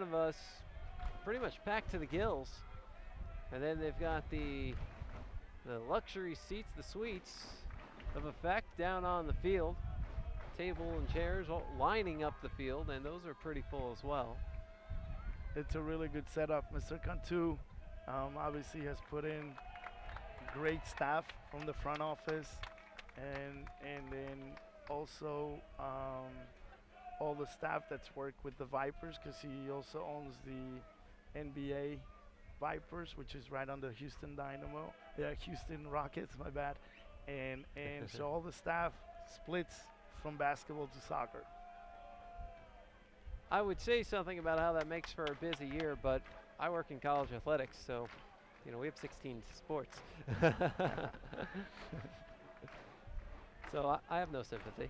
of us pretty much packed to the gills. And then they've got the luxury seats, the suites of effect down on the field. Table and chairs all lining up the field, and those are pretty full as well. It's a really good setup. Mr. Cantu obviously has put in great staff from the front office, and then also all the staff that's worked with the Vipers, because he also owns the NBA Vipers, which is right under Houston Dynamo. Yeah, Houston Rockets, my bad. And so all the staff splits from basketball to soccer. I would say something about how that makes for a busy year, but I work in college athletics, so we have 16 sports. So I have no sympathy.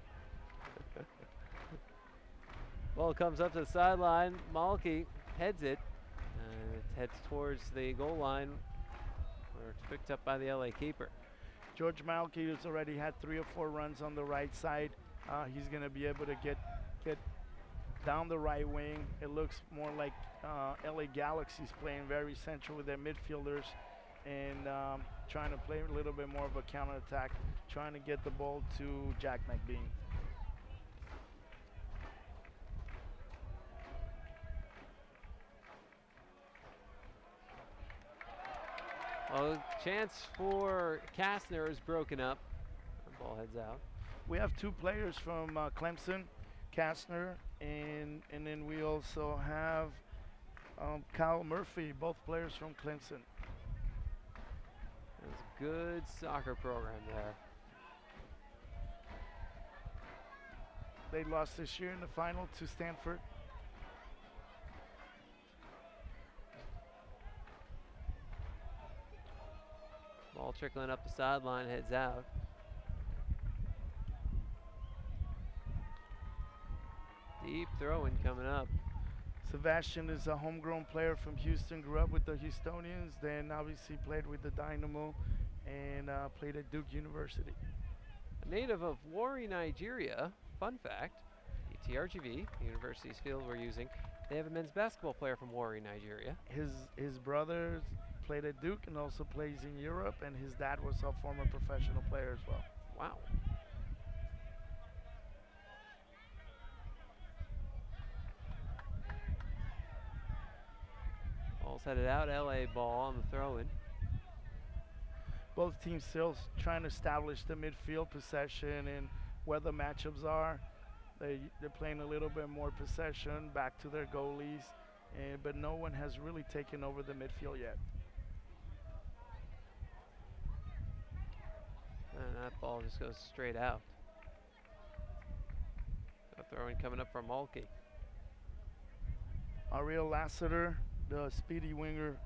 Ball comes up to the sideline. Malky heads it. It heads towards the goal line, where it's picked up by the LA keeper. George Malky has already had 3 or 4 runs on the right side. He's going to be able to get down the right wing. It looks more like LA Galaxy's playing very central with their midfielders and trying to play a little bit more of a counterattack, trying to get the ball to Jack McBean. Well, chance for Kastner is broken up. The ball heads out. We have 2 players from Clemson, Kastner, and then we also have Kyle Murphy, both players from Clemson. It's a good soccer program there. They lost this year in the final to Stanford. Ball trickling up the sideline, heads out. Deep throwing coming up. Sebastian is a homegrown player from Houston, grew up with the Houstonians, then obviously played with the Dynamo and played at Duke University. A native of Warri, Nigeria. Fun fact, the RGV, the university's field we're using, they have a men's basketball player from Warri, Nigeria. His brother played at Duke and also plays in Europe, and his dad was a former professional player as well. Wow. Ball's headed out, LA ball on the throw-in. Both teams still trying to establish the midfield possession and where the matchups are. They're playing a little bit more possession back to their goalies, but no one has really taken over the midfield yet. And that ball just goes straight out. A throw-in coming up from Malky. Ariel Lassiter, the speedy winger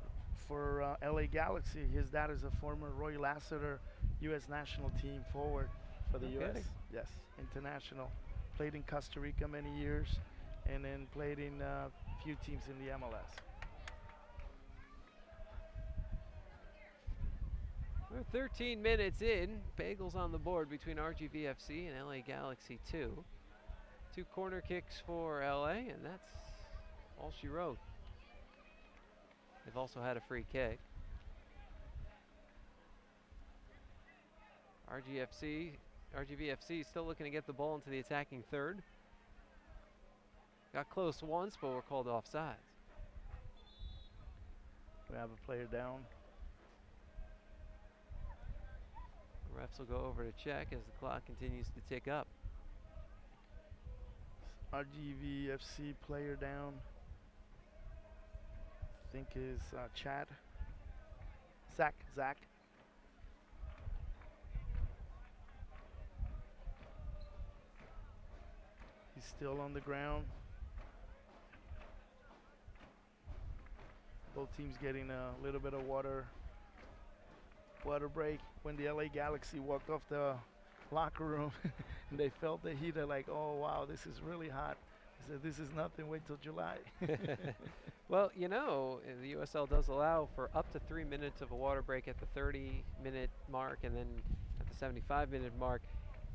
for LA Galaxy. His dad is a former Roy Lassiter U.S. national team forward for the U.S. Yes, international. Played in Costa Rica many years, and then played in a few teams in the MLS. We're 13 minutes in. Bagels on the board between RGVFC and LA Galaxy 2. 2 corner kicks for LA, and that's all she wrote. They've also had a free kick. RGVFC still looking to get the ball into the attacking third. Got close once, but we're called offsides. We have a player down. The refs will go over to check as the clock continues to tick up. RGVFC player down. I think is Chad. Zach. He's still on the ground. Both teams getting a little bit of water break. When the LA Galaxy walked off the locker room and they felt the heat, they're like, oh wow, this is really hot. I said, this is nothing, wait till July. Well, the USL does allow for up to 3 minutes of a water break at the 30-minute mark and then at the 75-minute mark.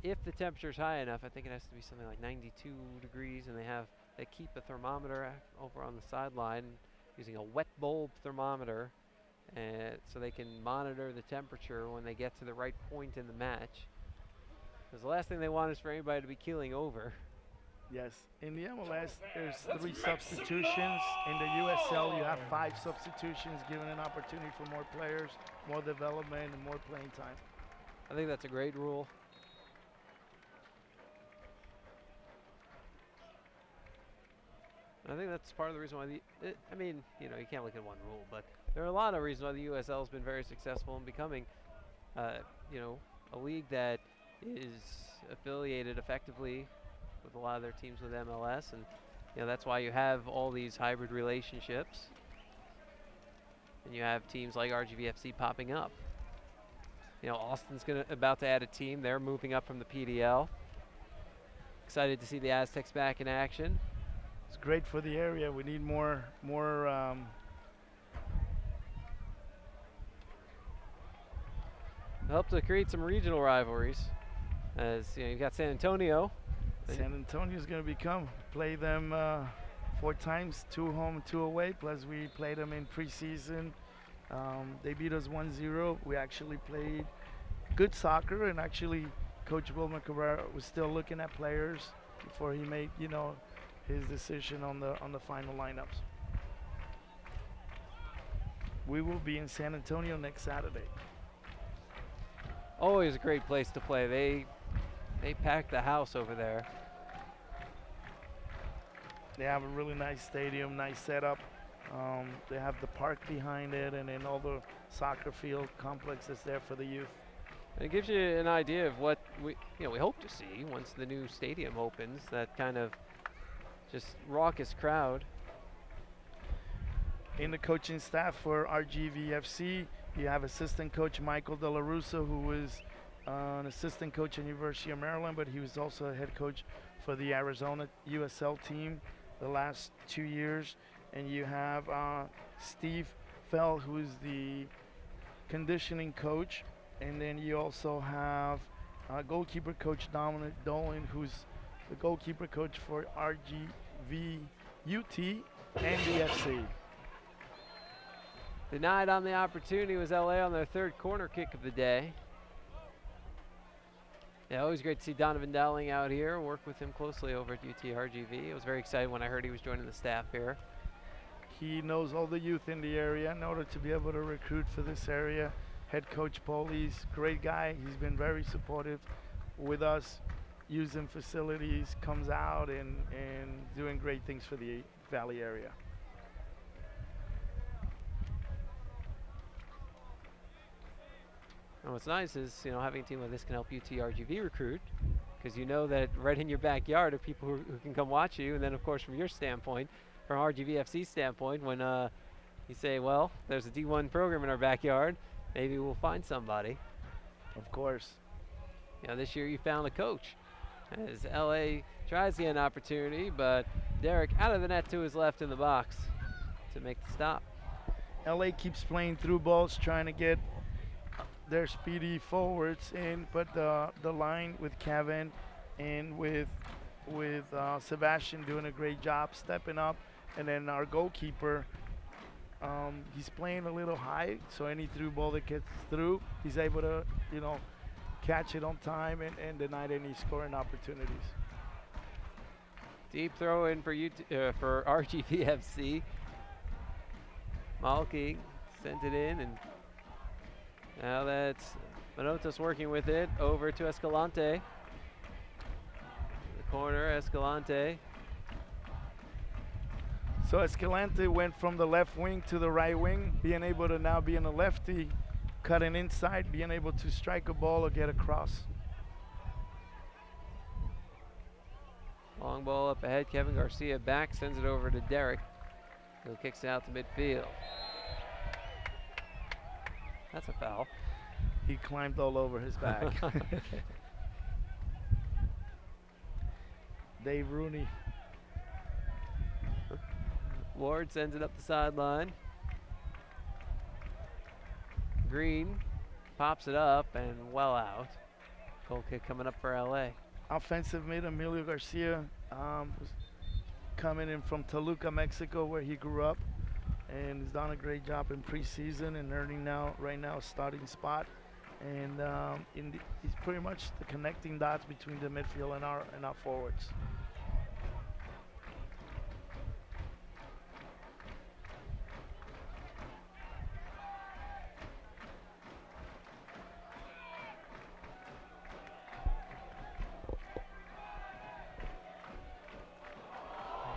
If the temperature's high enough, I think it has to be something like 92 degrees, and they have they keep a thermometer over on the sideline using a wet bulb thermometer, and so they can monitor the temperature when they get to the right point in the match. Because the last thing they want is for anybody to be keeling over. Yes, in the MLS, there's 3 substitutions. In the USL, you have 5 substitutions, giving an opportunity for more players, more development, and more playing time. I think that's a great rule. I think that's part of the reason why I mean, you know, you can't look at one rule, but there are a lot of reasons why the USL has been very successful in becoming, you know, a league that is affiliated effectively with a lot of their teams with MLS, and you know that's why you have all these hybrid relationships, and you have teams like RGVFC popping up. You know, Austin's about to add a team. They're moving up from the PDL. Excited to see the Aztecs back in action. It's great for the area. We need more help to create some regional rivalries. As you know, you've got San Antonio. San Antonio's going to play them 4 times, 2 home, 2 away. Plus we played them in preseason. They beat us 1-0. We actually played good soccer, and actually Coach Wilmer Cabrera was still looking at players before he made, you know, his decision on the final lineups. We will be in San Antonio next Saturday. Always a great place to play. They pack the house over there. They have a really nice stadium, nice setup. They have the park behind it, and then all the soccer field complex that's there for the youth. And it gives you an idea of what we hope to see once the new stadium opens. That kind of just raucous crowd. In the coaching staff for RGVFC, you have assistant coach Michael De La Russa, who was an assistant coach at University of Maryland, but he was also a head coach for the Arizona USL team the last 2 years. And you have Steve Fell, who is the conditioning coach. And then you also have goalkeeper coach Dominic Dolan, who's the goalkeeper coach for RGV UT and the FC. Denied on the opportunity was LA on their 3rd corner kick of the day. Yeah, always great to see Donovan Dowling out here and work with him closely over at UT RGV. I was very excited when I heard he was joining the staff here. He knows all the youth in the area in order to be able to recruit for this area. Head coach Pauly's great guy. He's been very supportive with us, using facilities, comes out and doing great things for the Valley area. And what's nice is, you know, having a team like this can help UT RGV recruit, because you know that right in your backyard are people who can come watch you. And then, of course, from your standpoint, from RGVFC's standpoint, when you say, well, there's a D1 program in our backyard, maybe we'll find somebody. Of course. You know, this year you found a coach. As LA tries to get an opportunity, but Derek out of the net to his left in the box to make the stop. LA keeps playing through balls, trying to get their speedy forwards in, but the line with Kevin and with Sebastian doing a great job stepping up, and then our goalkeeper, he's playing a little high, so any through ball that gets through, he's able to, you know, catch it on time and deny any scoring opportunities. Deep throw in for for RGVFC. Malky sent it in, and now that's Manotas working with it over to Escalante. The corner, Escalante. So Escalante went from the left wing to the right wing, being able to now be in a lefty, cutting inside, being able to strike a ball or get across. Long ball up ahead. Kevin Garcia back, sends it over to Derek, who kicks it out to midfield. That's a foul. He climbed all over his back. Dave Rooney. Ward sends it up the sideline. Green pops it up and well out. Goal kick coming up for LA. Offensive mid Emilio Garcia was coming in from Toluca, Mexico, where he grew up, and he's done a great job in preseason and earning right now a starting spot. And he's pretty much the connecting dots between the midfield and our forwards.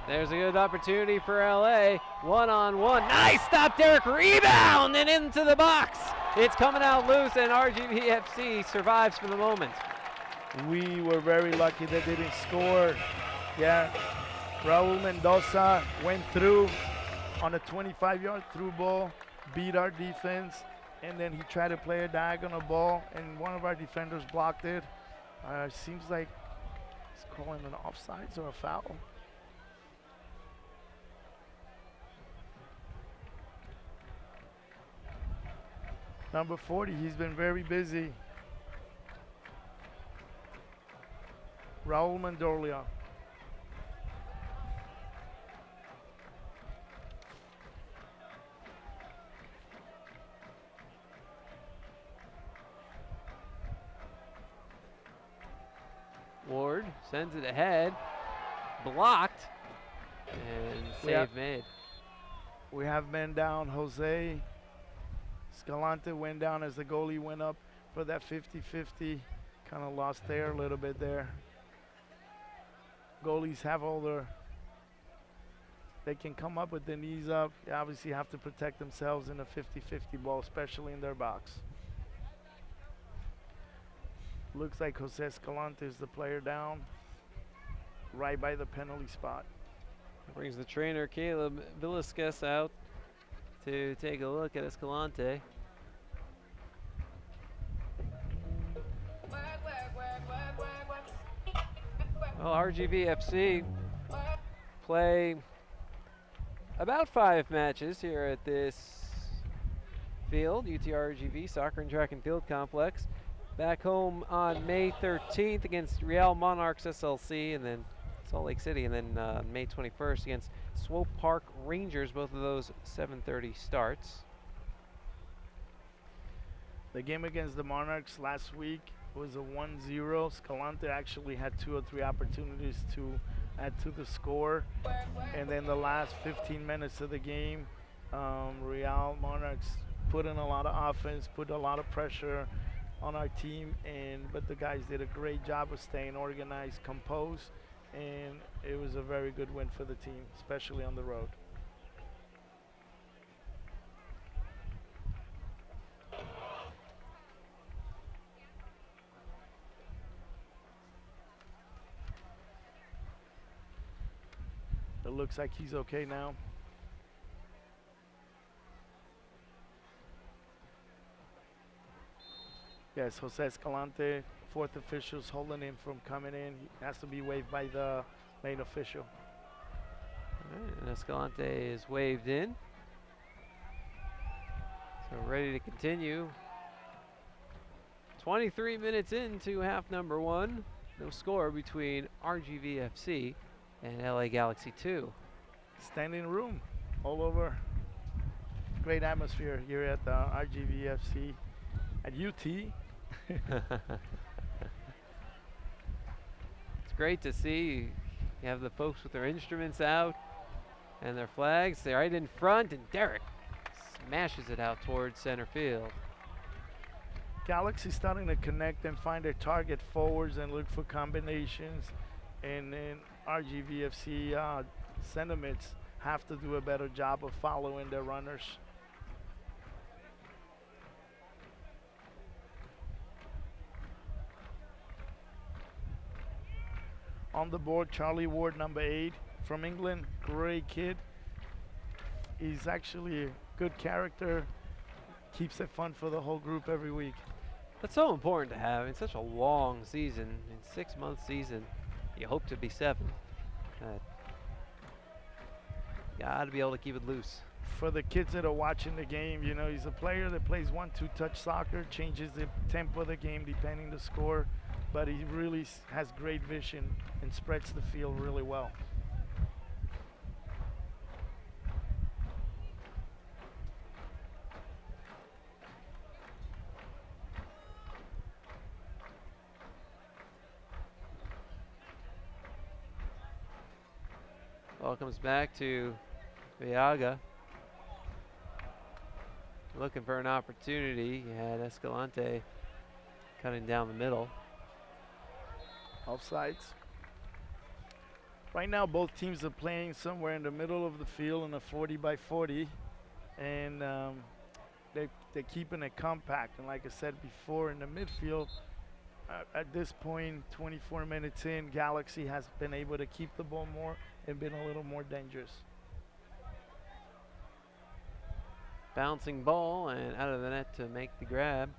There's a good opportunity for LA. One-on-one. Nice stop, Derek. Rebound and into the box. It's coming out loose, and RGVFC survives for the moment. We were very lucky they didn't score. Yeah, Raul Mendoza went through on a 25-yard through ball, beat our defense, and then he tried to play a diagonal ball, and one of our defenders blocked it. Seems like he's calling an offsides or a foul. Number 40, he's been very busy. Raul Mendoza. Ward sends it ahead, blocked, and save made. We have men down. Jose Escalante went down as the goalie went up for that 50-50. Kind of lost there a little bit there. Goalies have they can come up with their knees up. They obviously have to protect themselves in a 50-50 ball, especially in their box. Looks like Jose Escalante is the player down, right by the penalty spot. Brings the trainer Caleb Villasquez out to take a look at Escalante. Well, RGVFC play about 5 matches here at this field, UTRGV Soccer and Track and Field Complex. Back home on May 13th against Real Monarchs SLC, and then Salt Lake City, and then May 21st against Swope Park Rangers, both of those 7:30 starts. The game against the Monarchs last week was a 1-0. Escalante actually had 2 or 3 opportunities to add to the score. And then the last 15 minutes of the game, Real Monarchs put in a lot of offense, put a lot of pressure on our team, but the guys did a great job of staying organized, composed, and it was a very good win for the team, especially on the road. It looks like he's okay now. Yes, Jose Escalante, 4th official's holding him from coming in. He has to be waived by the main official. All right, and Escalante is waved in. So ready to continue. 23 minutes into half number 1. No score between RGVFC and LA Galaxy 2. Standing room all over. Great atmosphere here at the RGVFC at UT. It's great to see. You have the folks with their instruments out and their flags. They're right in front, and Derek smashes it out towards center field. Galaxy starting to connect and find their target forwards and look for combinations, and then RGVFC sentiments have to do a better job of following their runners. On the board, Charlie Ward, number 8 from England, great kid. He's actually a good character, keeps it fun for the whole group every week. That's so important to have. It's such a long season, in 6-month season. You hope to be 7. Got to be able to keep it loose. For the kids that are watching the game, you know, he's a player that plays 1-2 touch soccer, changes the tempo of the game depending the score, but he really has great vision and spreads the field really well. Ball comes back to Viaga. Looking for an opportunity. He had Escalante cutting down the middle. Offsides. Right now, both teams are playing somewhere in the middle of the field in a 40 by 40, and they're keeping it compact. And like I said before, in the midfield, at this point, 24 minutes in, Galaxy has been able to keep the ball more and been a little more dangerous. Bouncing ball and out of the net to make the grab.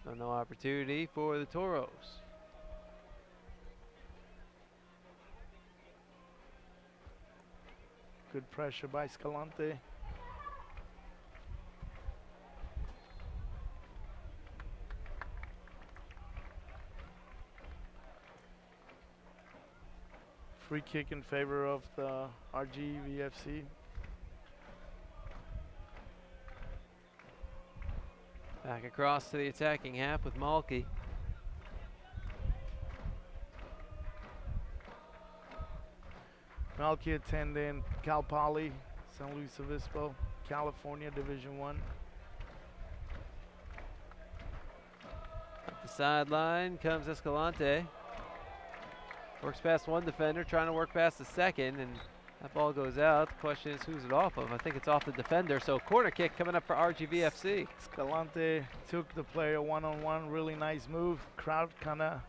So no opportunity for the Toros. Good pressure by Escalante. Free kick in favor of the RGVFC. Back across to the attacking half with Malky. Malky attending Cal Poly, San Luis Obispo, California, Division I. Up the sideline comes Escalante. Works past one defender, trying to work past the second, and that ball goes out. The question is, who's it off of? I think it's off the defender, so corner kick coming up for RGVFC. Escalante took the player one-on-one, really nice move. Crowd kind of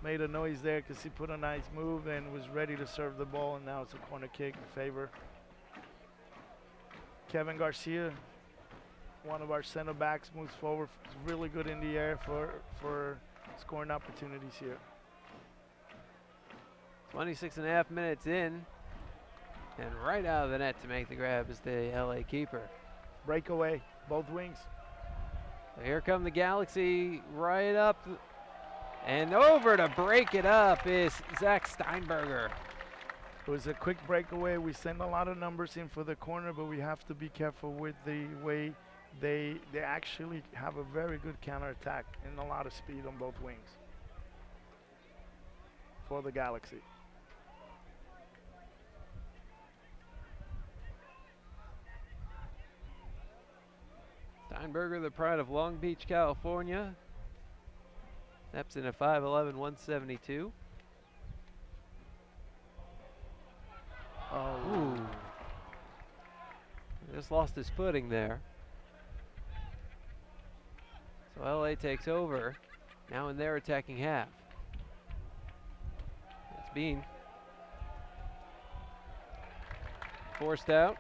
made a noise there because he put a nice move and was ready to serve the ball, and now it's a corner kick in favor. Kevin Garcia, one of our center backs, moves forward. Really good in the air for scoring opportunities here. 26.5 minutes in, and right out of the net to make the grab is the LA keeper. Breakaway, both wings. So here come the Galaxy right up, and over to break it up is Zach Steinberger. It was a quick breakaway. We send a lot of numbers in for the corner, but we have to be careful with the way they actually have a very good counterattack and a lot of speed on both wings for the Galaxy. Steinberger, the pride of Long Beach, California. Steps in at 5'11", 172. Oh. Ooh. Just lost his footing there. So LA takes over, now in their attacking half. It's Bean. Forced out.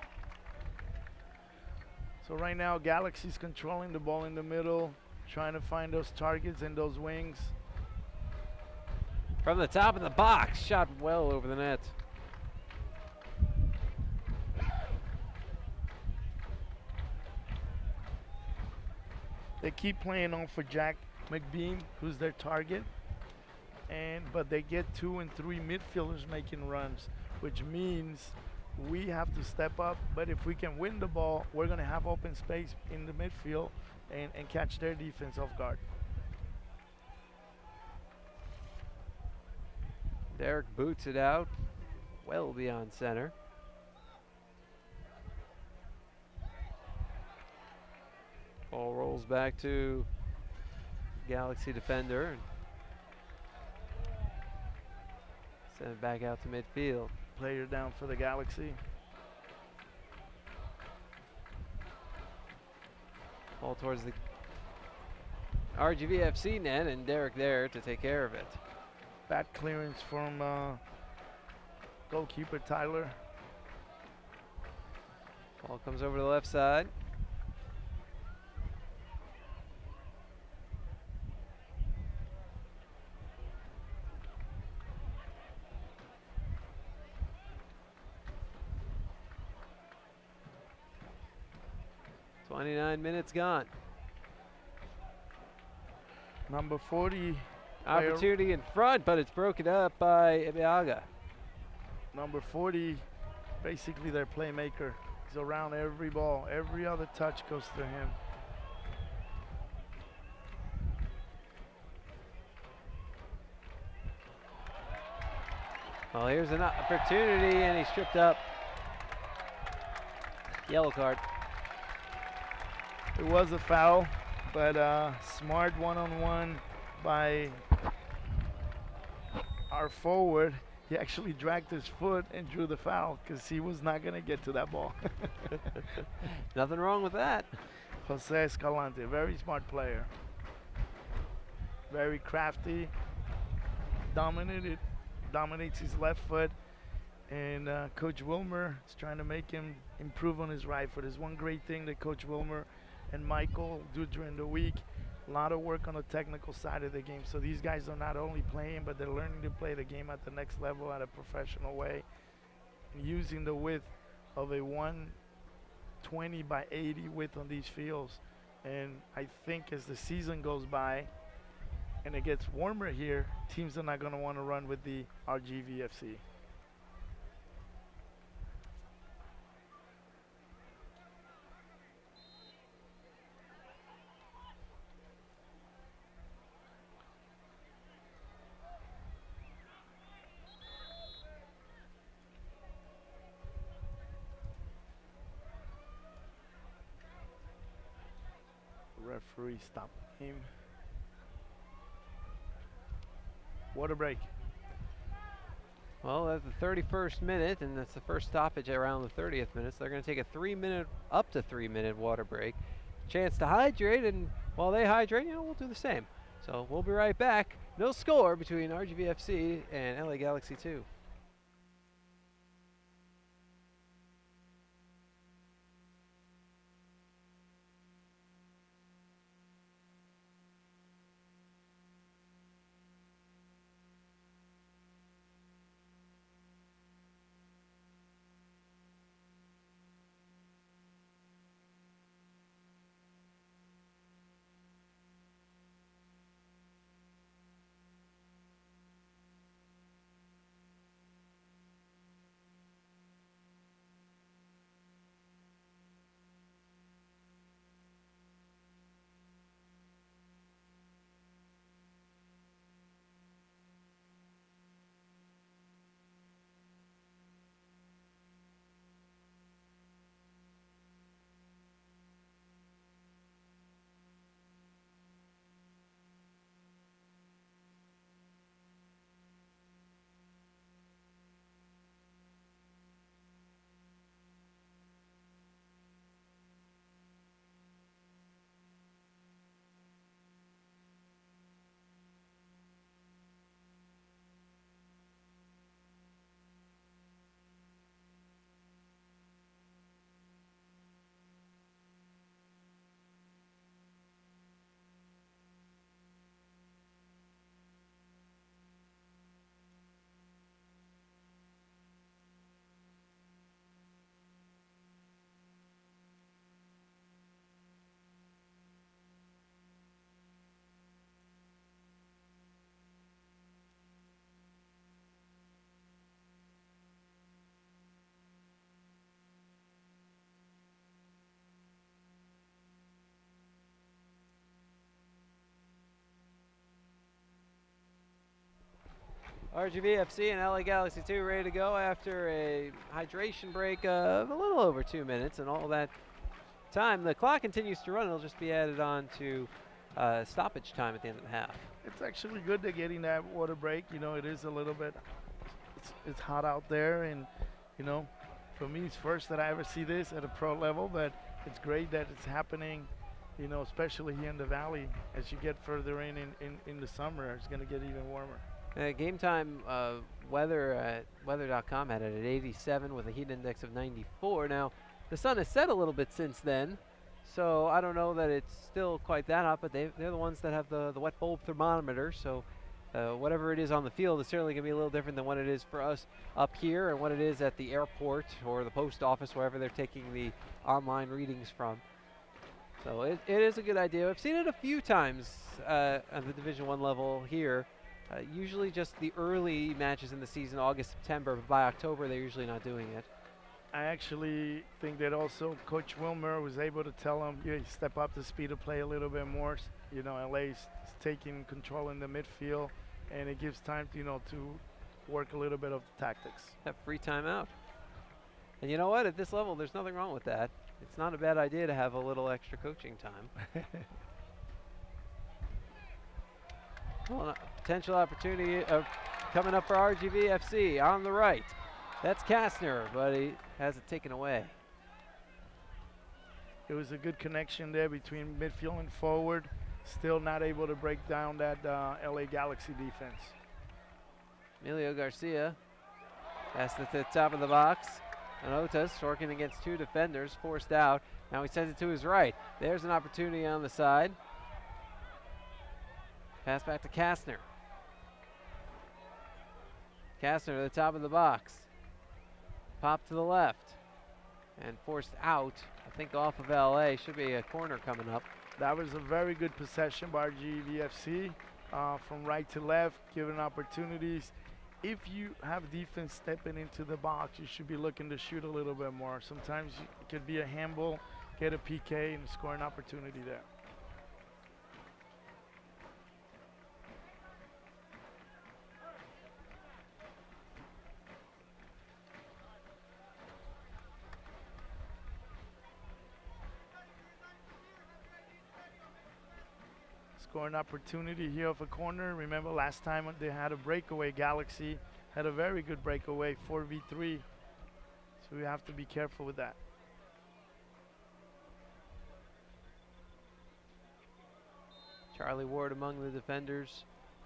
So right now, Galaxy's controlling the ball in the middle, trying to find those targets and those wings. From the top of the box, shot well over the net. They keep playing on for Jack McBean, who's their target, but they get 2 and 3 midfielders making runs, which means we have to step up. But if we can win the ball, we're going to have open space in the midfield and catch their defense off guard. Derek boots it out well beyond center. Ball rolls back to Galaxy defender. Send it back out to midfield. Player down for the Galaxy. Ball towards the RGVFC net, and Derek there to take care of it. Bad clearance from goalkeeper Tyler. Ball comes over to the left side. .29 minutes gone. Number 40. Opportunity in front, but it's broken up by Ibiaga. Number 40, basically their playmaker. He's around every ball. Every other touch goes through him. Well, here's an opportunity, and he's tripped up. Yellow card. It was a foul, but smart one-on-one by our forward. He actually dragged his foot and drew the foul because he was not going to get to that ball. Nothing wrong with that. Jose Escalante, very smart player. Very crafty. Dominates his left foot. And Coach Wilmer is trying to make him improve on his right foot. There's one great thing that Coach Wilmer and Michael do during the week. A lot of work on the technical side of the game. So these guys are not only playing, but they're learning to play the game at the next level at a professional way. And using the width of a 120 by 80 width on these fields. And I think as the season goes by and it gets warmer here, teams are not going to want to run with the RGVFC. Referee stop game. Water break. Well, that's the 31st minute, and that's the first stoppage around the 30th minute. So they're going to take a up to 3 minute water break. Chance to hydrate, and while they hydrate, we'll do the same. So we'll be right back. No score between RGVFC and LA Galaxy 2. RGVFC and LA Galaxy 2 ready to go after a hydration break of a little over 2 minutes, and all that time the clock continues to run. It'll just be added on to stoppage time at the end of the half. It's actually good they're getting that water break. It is a little bit, it's hot out there, and for me it's first that I ever see this at a pro level, but it's great that it's happening, especially here in the valley. As you get further in the summer, it's going to get even warmer. Game time weather at weather.com had it at 87 with a heat index of 94. Now, the sun has set a little bit since then, so I don't know that it's still quite that hot, but they're the ones that have the wet bulb thermometer, so whatever it is on the field is certainly going to be a little different than what it is for us up here and what it is at the airport or the post office, wherever they're taking the online readings from. So it is a good idea. I've seen it a few times at the Division I level here. Usually just the early matches in the season, August, September, but by October they're usually not doing it. I actually think that also Coach Wilmer was able to tell him, step up the speed of play a little bit more. LA's taking control in the midfield, and it gives time to work a little bit of the tactics. Have free timeout. And you know what? At this level, there's nothing wrong with that. It's not a bad idea to have a little extra coaching time. Well, potential opportunity coming up for RGV FC on the right. That's Kastner, but he has it taken away. It was a good connection there between midfield and forward. Still not able to break down that LA Galaxy defense. Emilio Garcia passed it to the top of the box. Anotas working against two defenders, forced out. Now he sends it to his right. There's an opportunity on the side. Pass back to Kastner. Kastner to the top of the box. Pop to the left. And forced out, I think off of LA. Should be a corner coming up. That was a very good possession by RGVFC from right to left, giving opportunities. If you have defense stepping into the box, you should be looking to shoot a little bit more. Sometimes it could be a handball, get a PK, and score an opportunity there. Scoring opportunity here off a corner. Remember last time they had a breakaway, Galaxy had a very good breakaway, 4v3. So we have to be careful with that. Charlie Ward among the defenders,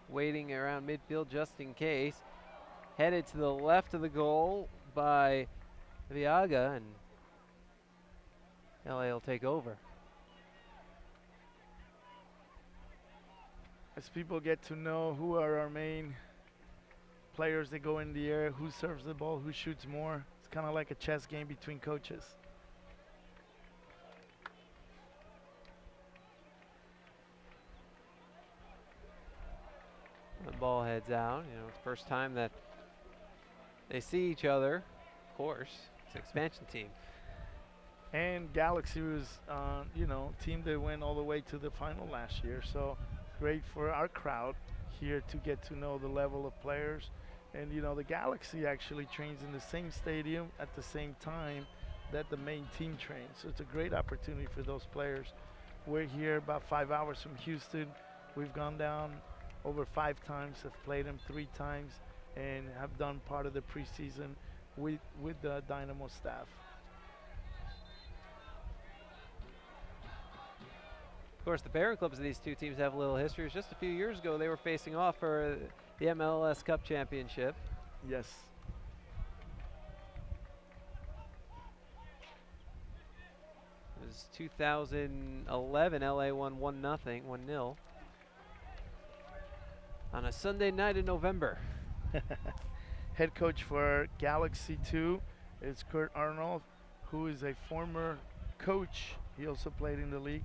waiting around midfield just in case. Headed to the left of the goal by Viaga, and LA will take over. As people get to know who are our main players that go in the air, who serves the ball, who shoots more, it's kind of like a chess game between coaches. The ball heads out. You know, it's the first time that they see each other. Of course, it's an expansion team. And Galaxy was, you know, team that went all the way to the final last year. So great for our crowd here to get to know the level of players. And, you know, the Galaxy actually trains in the same stadium at the same time that the main team trains. So it's a great opportunity for those players. We're here about 5 hours from Houston. We've gone down over 5 times, have played them 3 times, and have done part of the preseason with the Dynamo staff. Of course, the parent clubs of these two teams have a little history. Just a few years ago, they were facing off for the MLS Cup Championship. Yes. It was 2011. LA won 1-0 on a Sunday night in November. Head coach for Galaxy 2 is Kurt Arnold, who is a former coach. He also played in the league.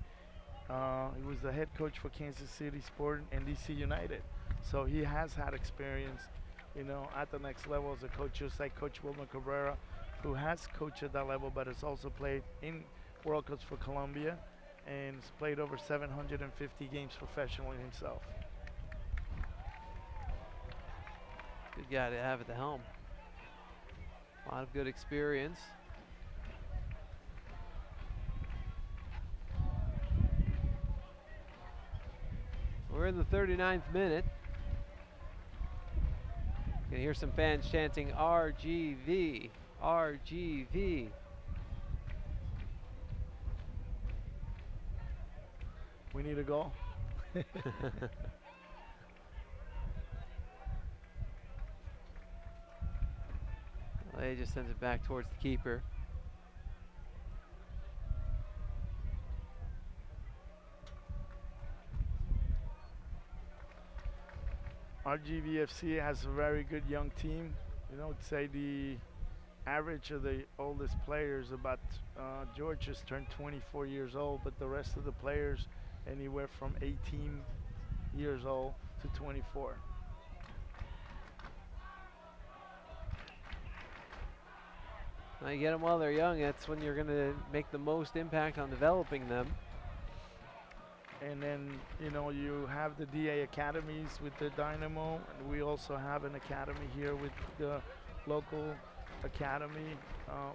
He was the head coach for Kansas City Sport and DC United. So he has had experience, you know, at the next level as a coach, just like Coach Wilmer Cabrera, who has coached at that level, but has also played in World Cups for Colombia and has played over 750 games professionally himself. Good guy to have at the helm. A lot of good experience. We're in the 39th minute. You can hear some fans chanting RGV, RGV. We need a goal. He just sends it back towards the keeper. RGVFC has a very good young team. You know, I'd say the average of the oldest players, about George just turned 24 years old, but the rest of the players anywhere from 18 years old to 24. Now you get them while they're young. That's when you're going to make the most impact on developing them. And then, you know, you have the DA academies with the Dynamo, and we also have an academy here with the local academy,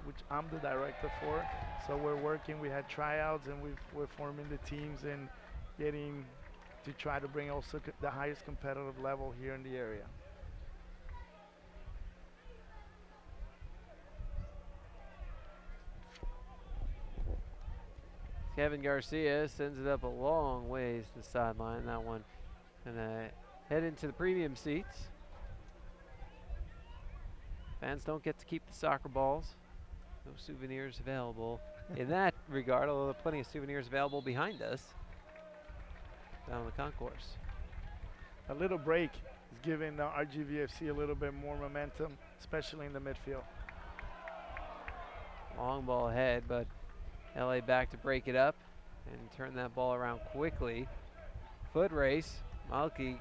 which I'm the director for. So we're working, we had tryouts, and we're forming the teams and getting to try to bring also the highest competitive level here in the area. Kevin Garcia sends it up a long ways to the sideline. That one. And head into the premium seats. Fans don't get to keep the soccer balls. No souvenirs available in that regard, although there are plenty of souvenirs available behind us down on the concourse. A little break is giving RGVFC a little bit more momentum, especially in the midfield. Long ball ahead, but LA back to break it up and turn that ball around quickly. Foot race, Malky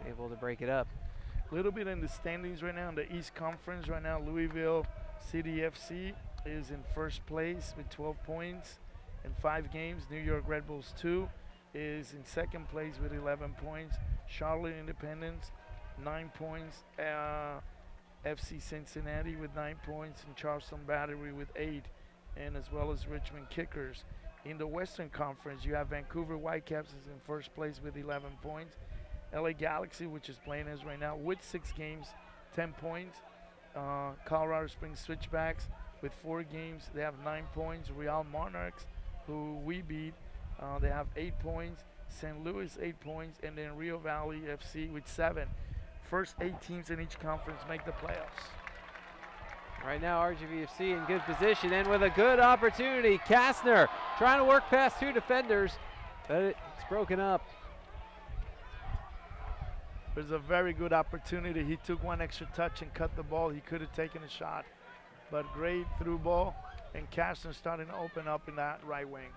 able to break it up. A little bit in the standings right now in the East Conference. Right now, Louisville City FC is in first place with 12 points in 5 games. New York Red Bulls 2 is in second place with 11 points. Charlotte Independence, 9 points. FC Cincinnati with 9 points, and Charleston Battery with 8, and as well as Richmond Kickers. In the Western Conference, you have Vancouver Whitecaps is in first place with 11 points. LA Galaxy, which is playing us right now, with 6 games, 10 points. Colorado Springs Switchbacks with 4 games, they have 9 points. Real Monarchs, who we beat, they have 8 points. St. Louis 8 points, and then Rio Valley FC with 7. First 8 teams in each conference make the playoffs. Right now, RGVFC in good position and with a good opportunity. Kastner trying to work past 2 defenders, but it's broken up. There's a very good opportunity. He took 1 extra touch and cut the ball. He could have taken a shot, but great through ball, and Kastner starting to open up in that right wing.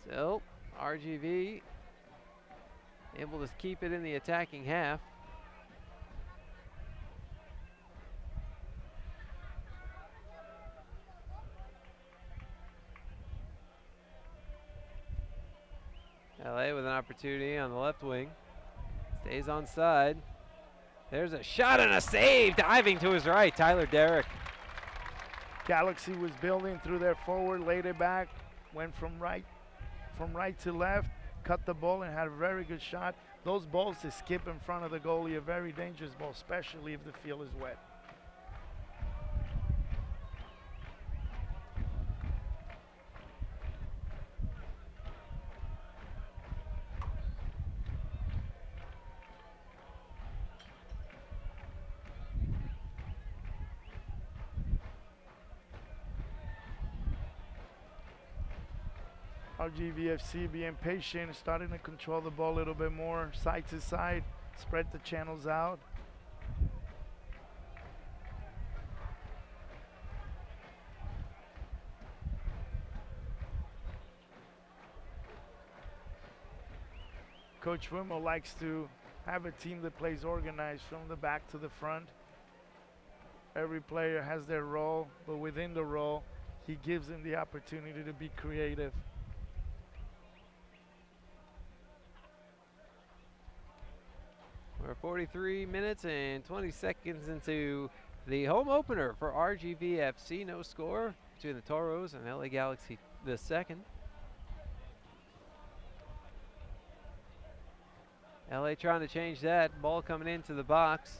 So, RGV able to keep it in the attacking half. LA with an opportunity on the left wing. Stays on side. There's a shot and a save. Diving to his right, Tyler Derrick. Galaxy was building through their forward, laid it back, went from right to left, cut the ball and had a very good shot. Those balls to skip in front of the goalie are very dangerous balls, especially if the field is wet. RGVFC being patient, starting to control the ball a little bit more, side to side, spread the channels out. Coach Wimmo likes to have a team that plays organized from the back to the front. Every player has their role, but within the role, he gives them the opportunity to be creative. We're 43 minutes and 20 seconds into the home opener for RGVFC. No score between the Toros and LA Galaxy the second. LA trying to change that. Ball coming into the box.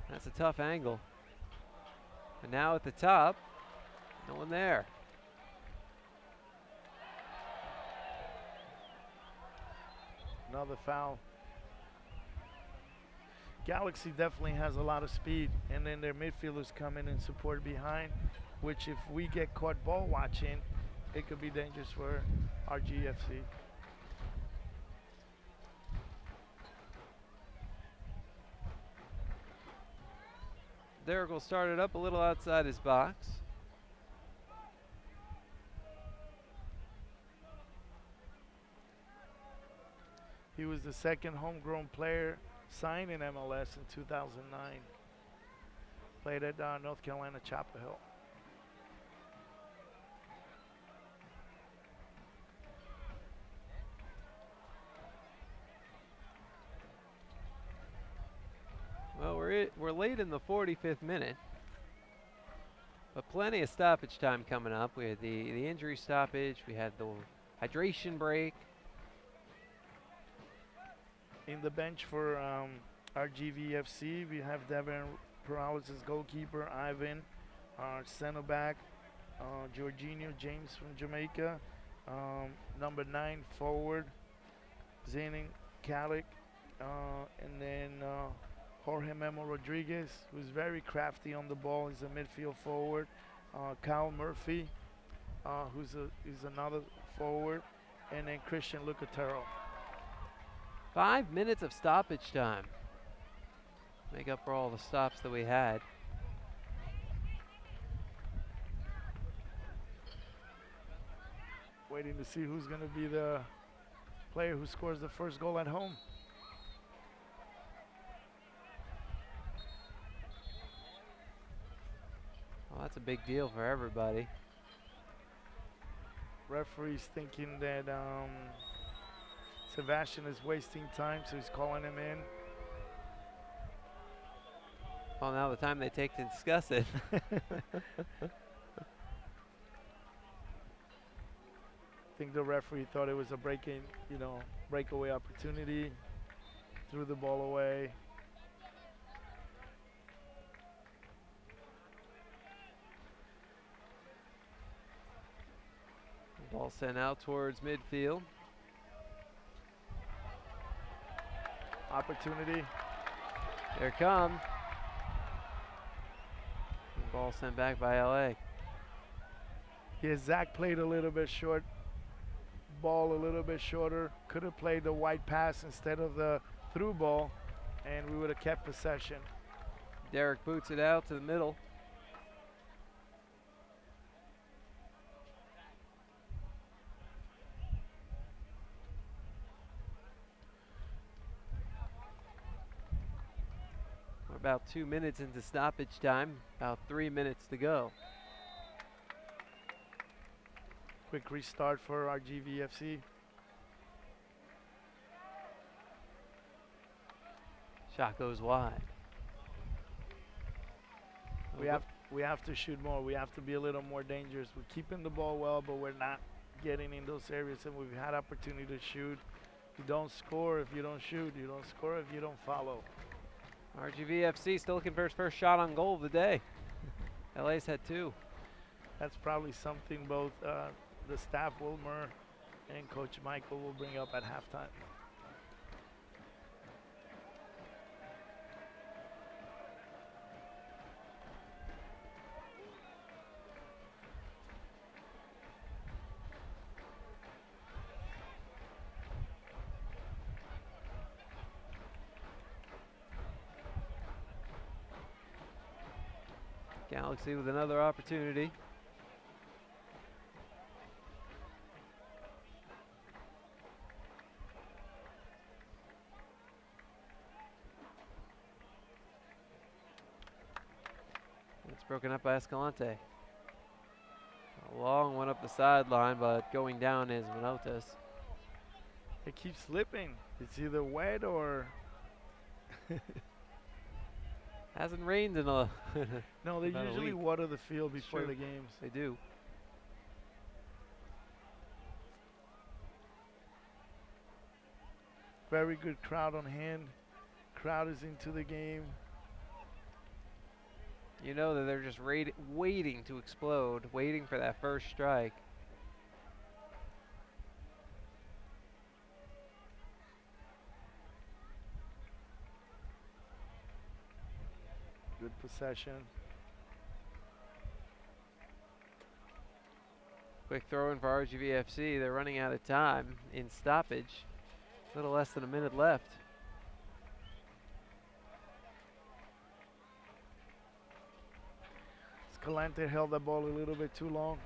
That's a tough angle. And now at the top, no one there. Another foul. Galaxy definitely has a lot of speed, and then their midfielders come in and support behind, which if we get caught ball watching, it could be dangerous for RGFC. Derrick will start it up a little outside his box. He was the second homegrown player signed in MLS in 2009. Played at North Carolina Chapel Hill. we're late in the 45th minute, but plenty of stoppage time coming up. We had the injury stoppage. We had the hydration break. In the bench for RGV FC, we have Devin Perales as goalkeeper, Ivan, our center back, Jorginho James from Jamaica, number 9 forward, Zanin Kalik, and then Jorge Memo Rodriguez, who's very crafty on the ball. He's a midfield forward. Kyle Murphy, who's another forward, and then Christian Lucatero. 5 minutes of stoppage time. Make up for all the stops that we had. Waiting to see who's going to be the player who scores the first goal at home. Well, that's a big deal for everybody. Referee's thinking that Sebastian is wasting time, so he's calling him in. Well, now the time they take to discuss it. I think the referee thought it was a breakaway opportunity, threw the ball away. Ball sent out towards midfield. Opportunity. Here it comes. Ball sent back by LA. Yeah, Zach played a little bit short. Ball a little bit shorter. Could have played the wide pass instead of the through ball, and we would have kept possession. Derek boots it out to the middle. We're about 2 minutes into stoppage time, about 3 minutes to go. Quick restart for our GVFC. Shot goes wide. We have to shoot more. We have to be a little more dangerous. We're keeping the ball well, but we're not getting in those areas, and we've had opportunity to shoot. You don't score if you don't shoot. You don't score if you don't follow. RGVFC still looking for his first shot on goal of the day. LA's had 2. That's probably something both the staff, Wilmer, and Coach Michael will bring up at halftime. Galaxy with another opportunity. It's broken up by Escalante. A long one up the sideline, but going down is Manotas. It keeps slipping. It's either wet or... Hasn't rained in a No, they about a usually week. water the field before True. the games. They do. Very good crowd on hand. Crowd is into the game. You know that they're just waiting to explode, waiting for that first strike. Good possession. Quick throw in for RGVFC. They're running out of time in stoppage. A little less than a minute left. Escalante held the ball a little bit too long.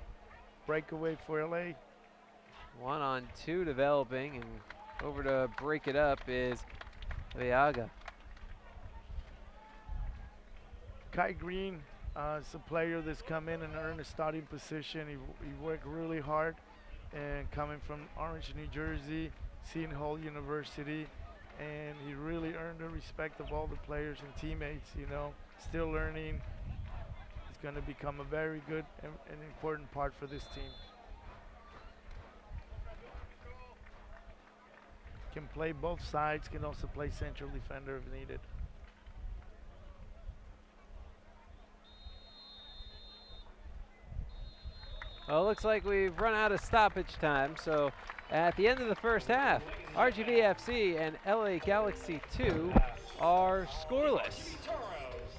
Breakaway for LA. 1-on-2 developing, and over to break it up is Viaga. Kai Green is a player that's come in and earned a starting position. He worked really hard, and coming from Orange, New Jersey, Seton Hall University, and he really earned the respect of all the players and teammates. You know, still learning. He's going to become a very good and important part for this team. Can play both sides, can also play central defender if needed. Well, it looks like we've run out of stoppage time, so at the end of the first half, RGV FC and LA Galaxy 2 are scoreless.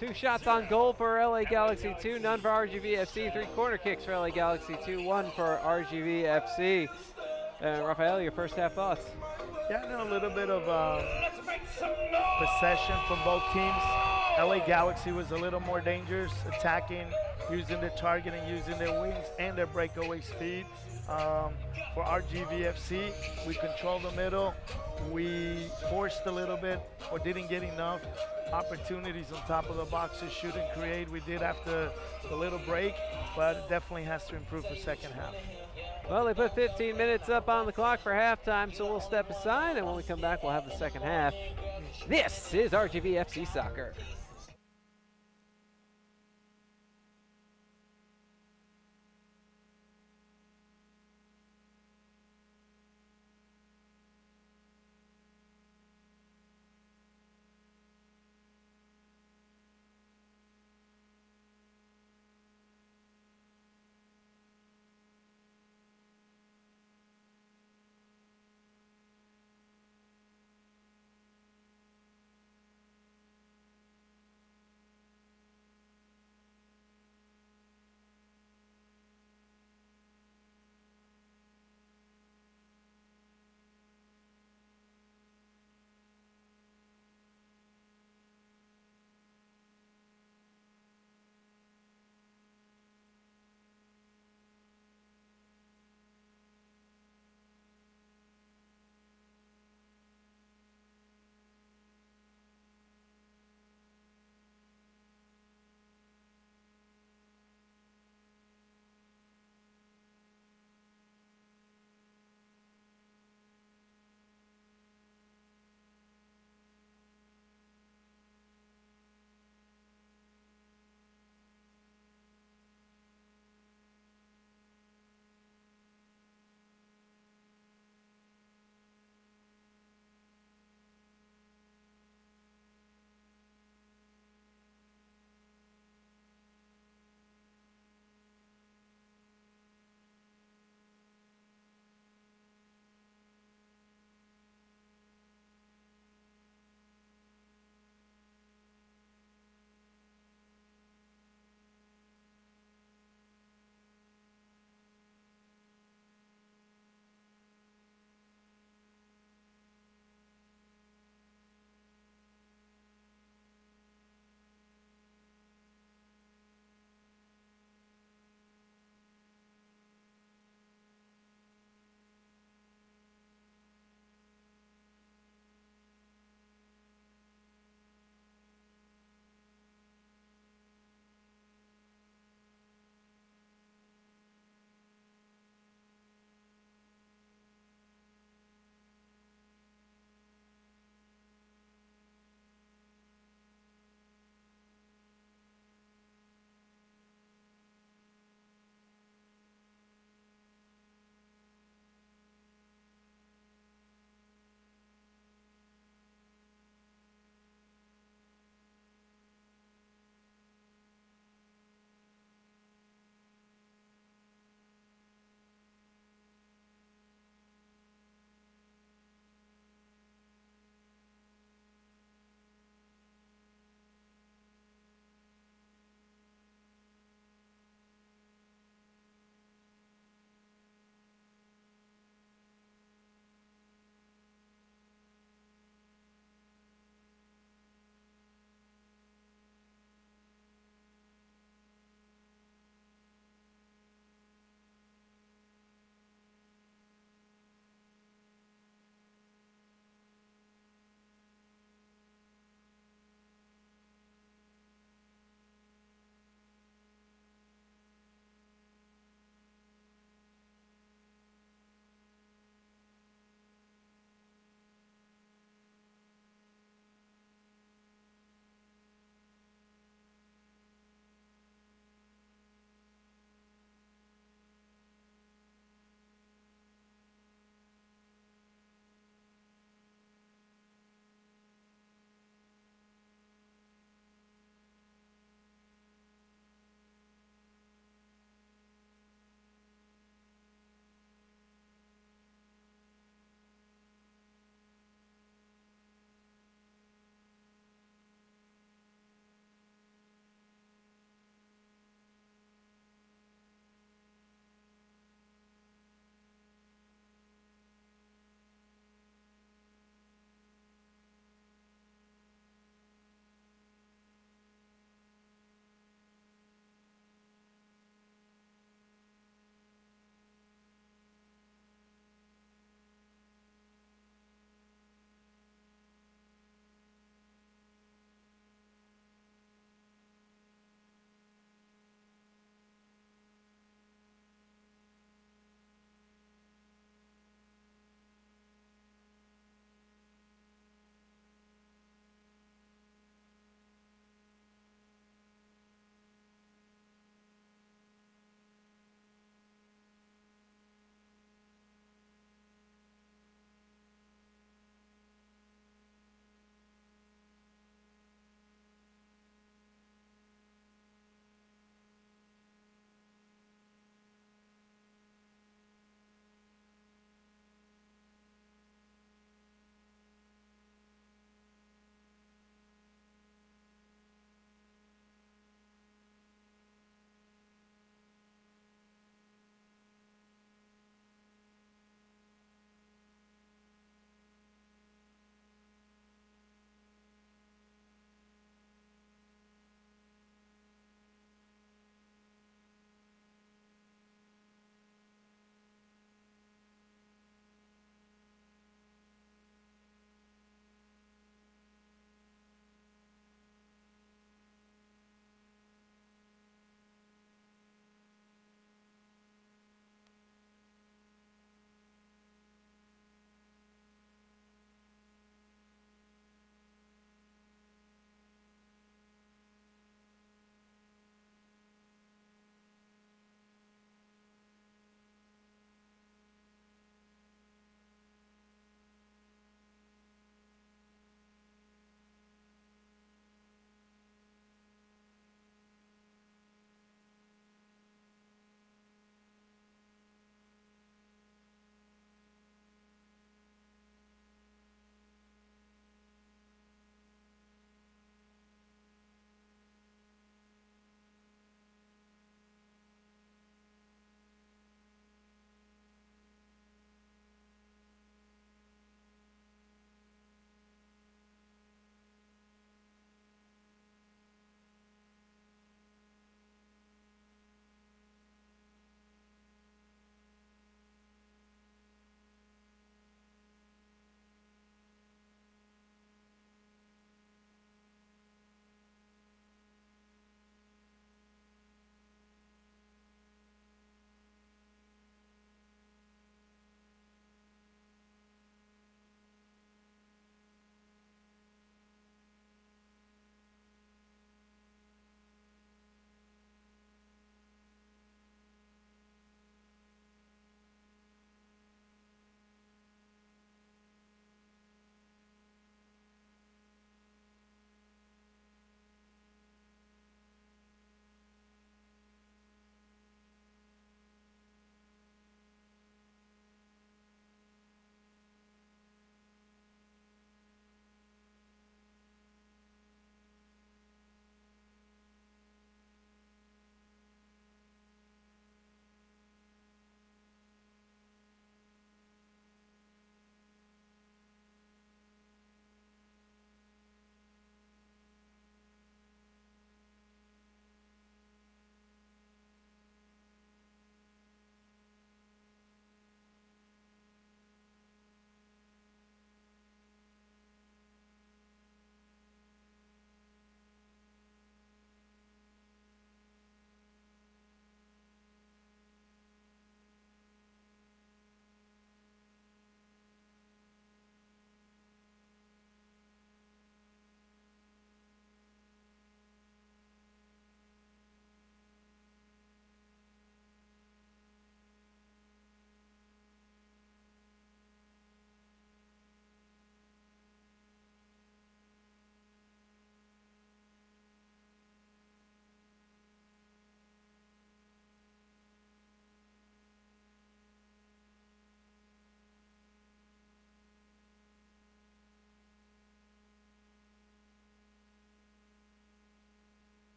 2 shots on goal for LA Galaxy 2, none for RGV FC, 3 corner kicks for LA Galaxy 2, 1 for RGV FC. Rafael, your first half thoughts? Yeah, I know a little bit of possession from both teams. LA Galaxy was a little more dangerous, attacking, using their target and using their wings and their breakaway speed. For RGVFC, we controlled the middle. We forced a little bit or didn't get enough opportunities on top of the box to shoot and create. We did after the little break, but it definitely has to improve for second half. Well, they put 15 minutes up on the clock for halftime, so we'll step aside, and when we come back, we'll have the second half. This is RGV FC Soccer.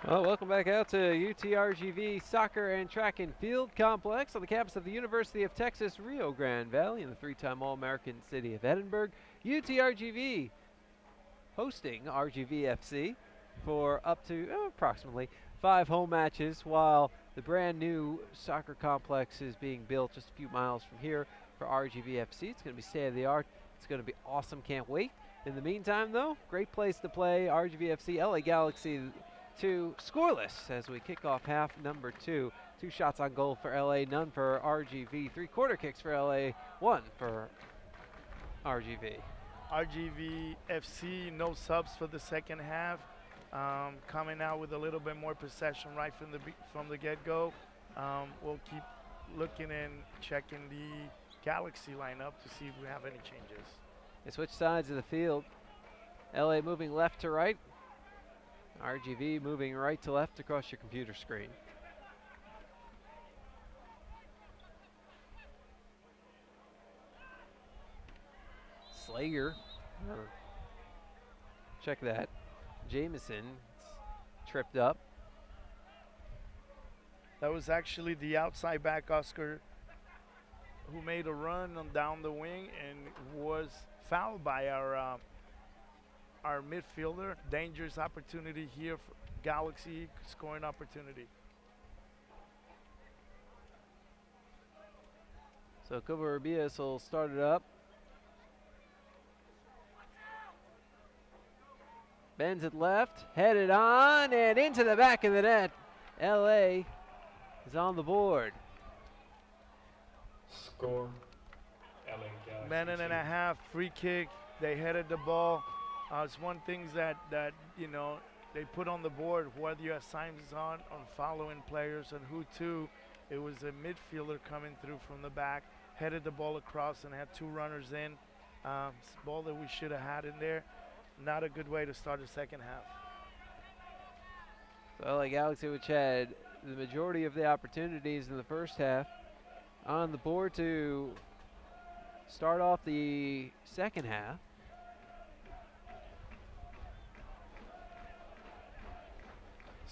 Well, welcome back out to UTRGV Soccer and Track and Field Complex on the campus of the University of Texas, Rio Grande Valley in the three-time All-American city of Edinburgh. UTRGV hosting RGVFC for up to approximately 5 home matches, while the brand new soccer complex is being built just a few miles from here for RGVFC. It's going to be state-of-the-art. It's going to be awesome. Can't wait. In the meantime, though, great place to play. RGVFC, LA Galaxy 2 scoreless as we kick off half number 2. 2 shots on goal for LA, none for RGV. 3 quarter kicks for LA, 1 for RGV. RGV FC, no subs for the second half. Coming out with a little bit more possession right from the get-go. We'll keep looking and checking the Galaxy lineup to see if we have any changes. They switch sides of the field. LA moving left to right. RGV moving right to left across your computer screen. Slager. Check that. Jameson tripped up. That was actually the outside back, Oscar, who made a run on down the wing and was fouled by our midfielder. Dangerous opportunity here for Galaxy, scoring opportunity. So Covarrubias will start it up. Bends it left, headed on, and into the back of the net. LA is on the board. Score, LA Galaxy. Minute and a half, free kick. They headed the ball. It's one thing that you know they put on the board whether you assign on following players and who to. It was a midfielder coming through from the back, headed the ball across and had 2 runners in. It's a ball that we should have had in there. Not a good way to start the second half. So LA Galaxy, which had the majority of the opportunities in the first half, on the board to start off the second half.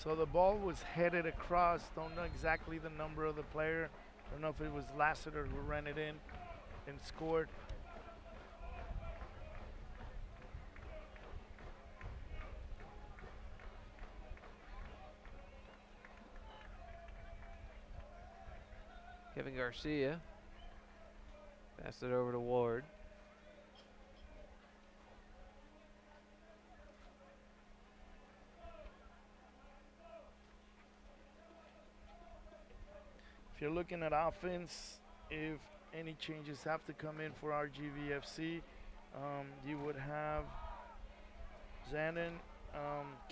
So the ball was headed across. Don't know exactly the number of the player. Don't know if it was Lassiter who ran it in and scored. Kevin Garcia. Pass it over to Ward. If you're looking at offense, if any changes have to come in for RGVFC, you would have Zanin,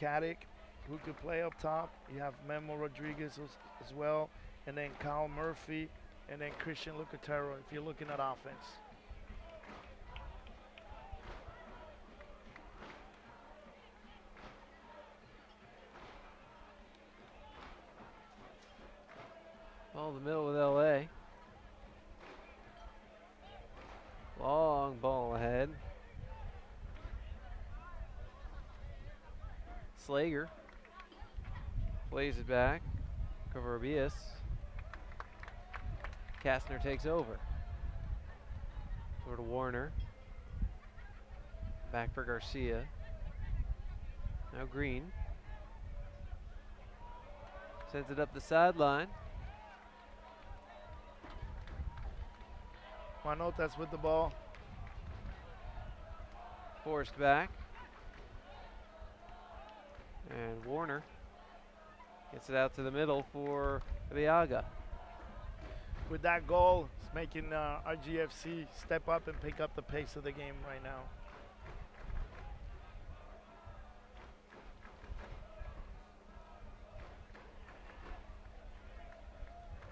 Kadek, who could play up top. You have Memo Rodriguez as well, and then Kyle Murphy, and then Christian Lucatero if you're looking at offense. Ball in the middle with LA. Long ball ahead. Slager plays it back. Covarrubias. Kastner takes over. Over to Warner. Back for Garcia. Now Green. Sends it up the sideline. Manotas with the ball. Forced back. And Warner gets it out to the middle for Viaga. With that goal, it's making RGFC step up and pick up the pace of the game right now.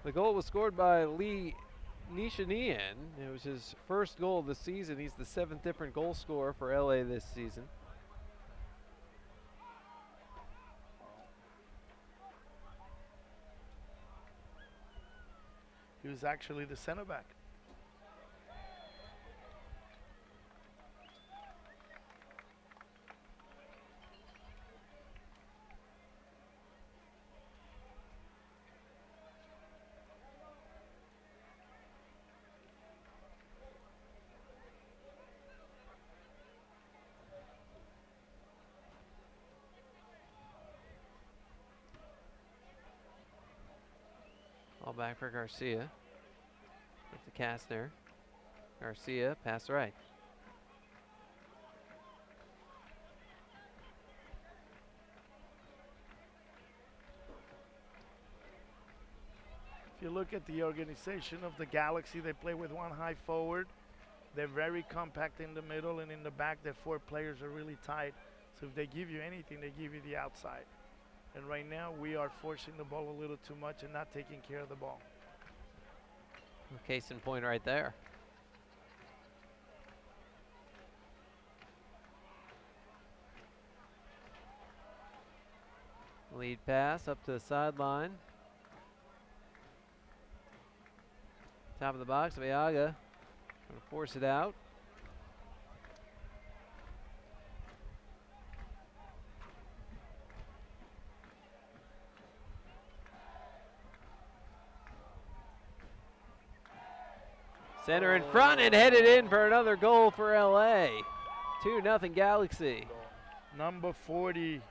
The goal was scored by Lee Nishanian. It was his first goal of the season. He's the 7th different goal scorer for LA this season. He was actually the center back. Ball back for Garcia. With the Kastner. Garcia, pass right. If you look at the organization of the Galaxy, they play with one high forward. They're very compact in the middle, and in the back, their 4 players are really tight. So if they give you anything, they give you the outside. And right now, we are forcing the ball a little too much and not taking care of the ball. Case in point right there. Lead pass up to the sideline. Top of the box, Viaga trying to force it out. Center in front and headed in for another goal for LA. 2-0 Galaxy. Number 40,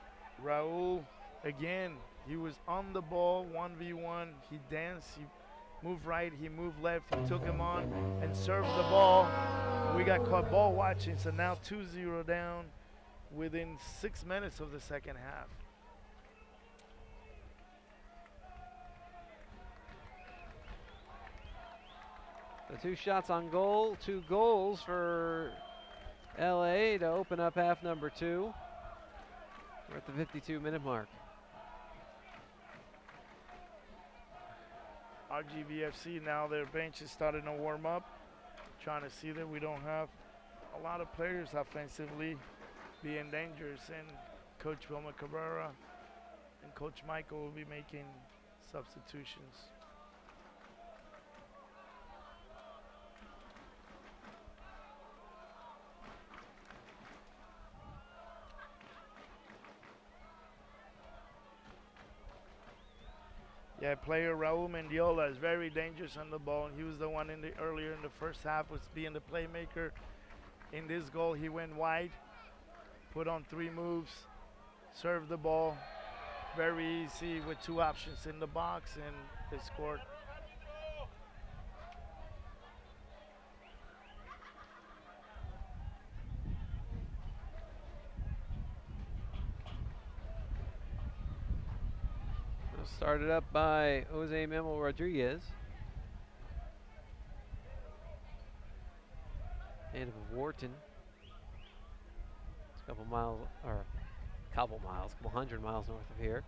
Raul. Again, he was on the ball, 1v1. He danced, he moved right, he moved left, he took him on and served the ball. We got caught ball watching, so now 2-0 down within 6 minutes of the second half. The 2 shots on goal, 2 goals for LA to open up half number 2. We're at the 52-minute mark. RGVFC now, their bench is starting to warm up, trying to see that we don't have a lot of players offensively being dangerous, and Coach Wilma Cabrera and Coach Michael will be making substitutions. Yeah, player Raul Mendiola is very dangerous on the ball, and he was the one earlier in the first half was being the playmaker. In this goal, he went wide, put on 3 moves, served the ball, very easy with 2 options in the box, and they scored. Started up by Jose Memo Rodriguez. And of Wharton. It's a couple miles, or a couple 100 miles north of here.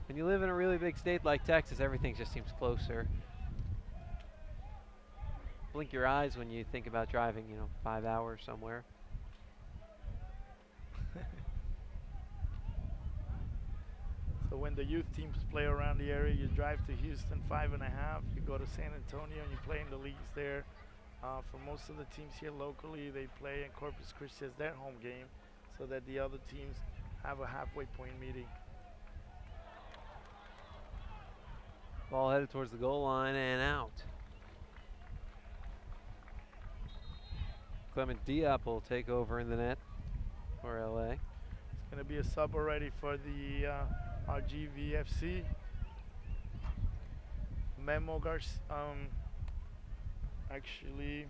When you live in a really big state like Texas, everything just seems closer. Blink your eyes when you think about driving, 5 hours somewhere. So when the youth teams play around the area, you drive to Houston 5.5, you go to San Antonio and you play in the leagues there. For most of the teams here locally, they play in Corpus Christi as their home game so that the other teams have a halfway point meeting. Ball headed towards the goal line and out. Clement Diop will take over in the net for LA. It's going to be a sub already for the RGVFC. Memo Garcia, actually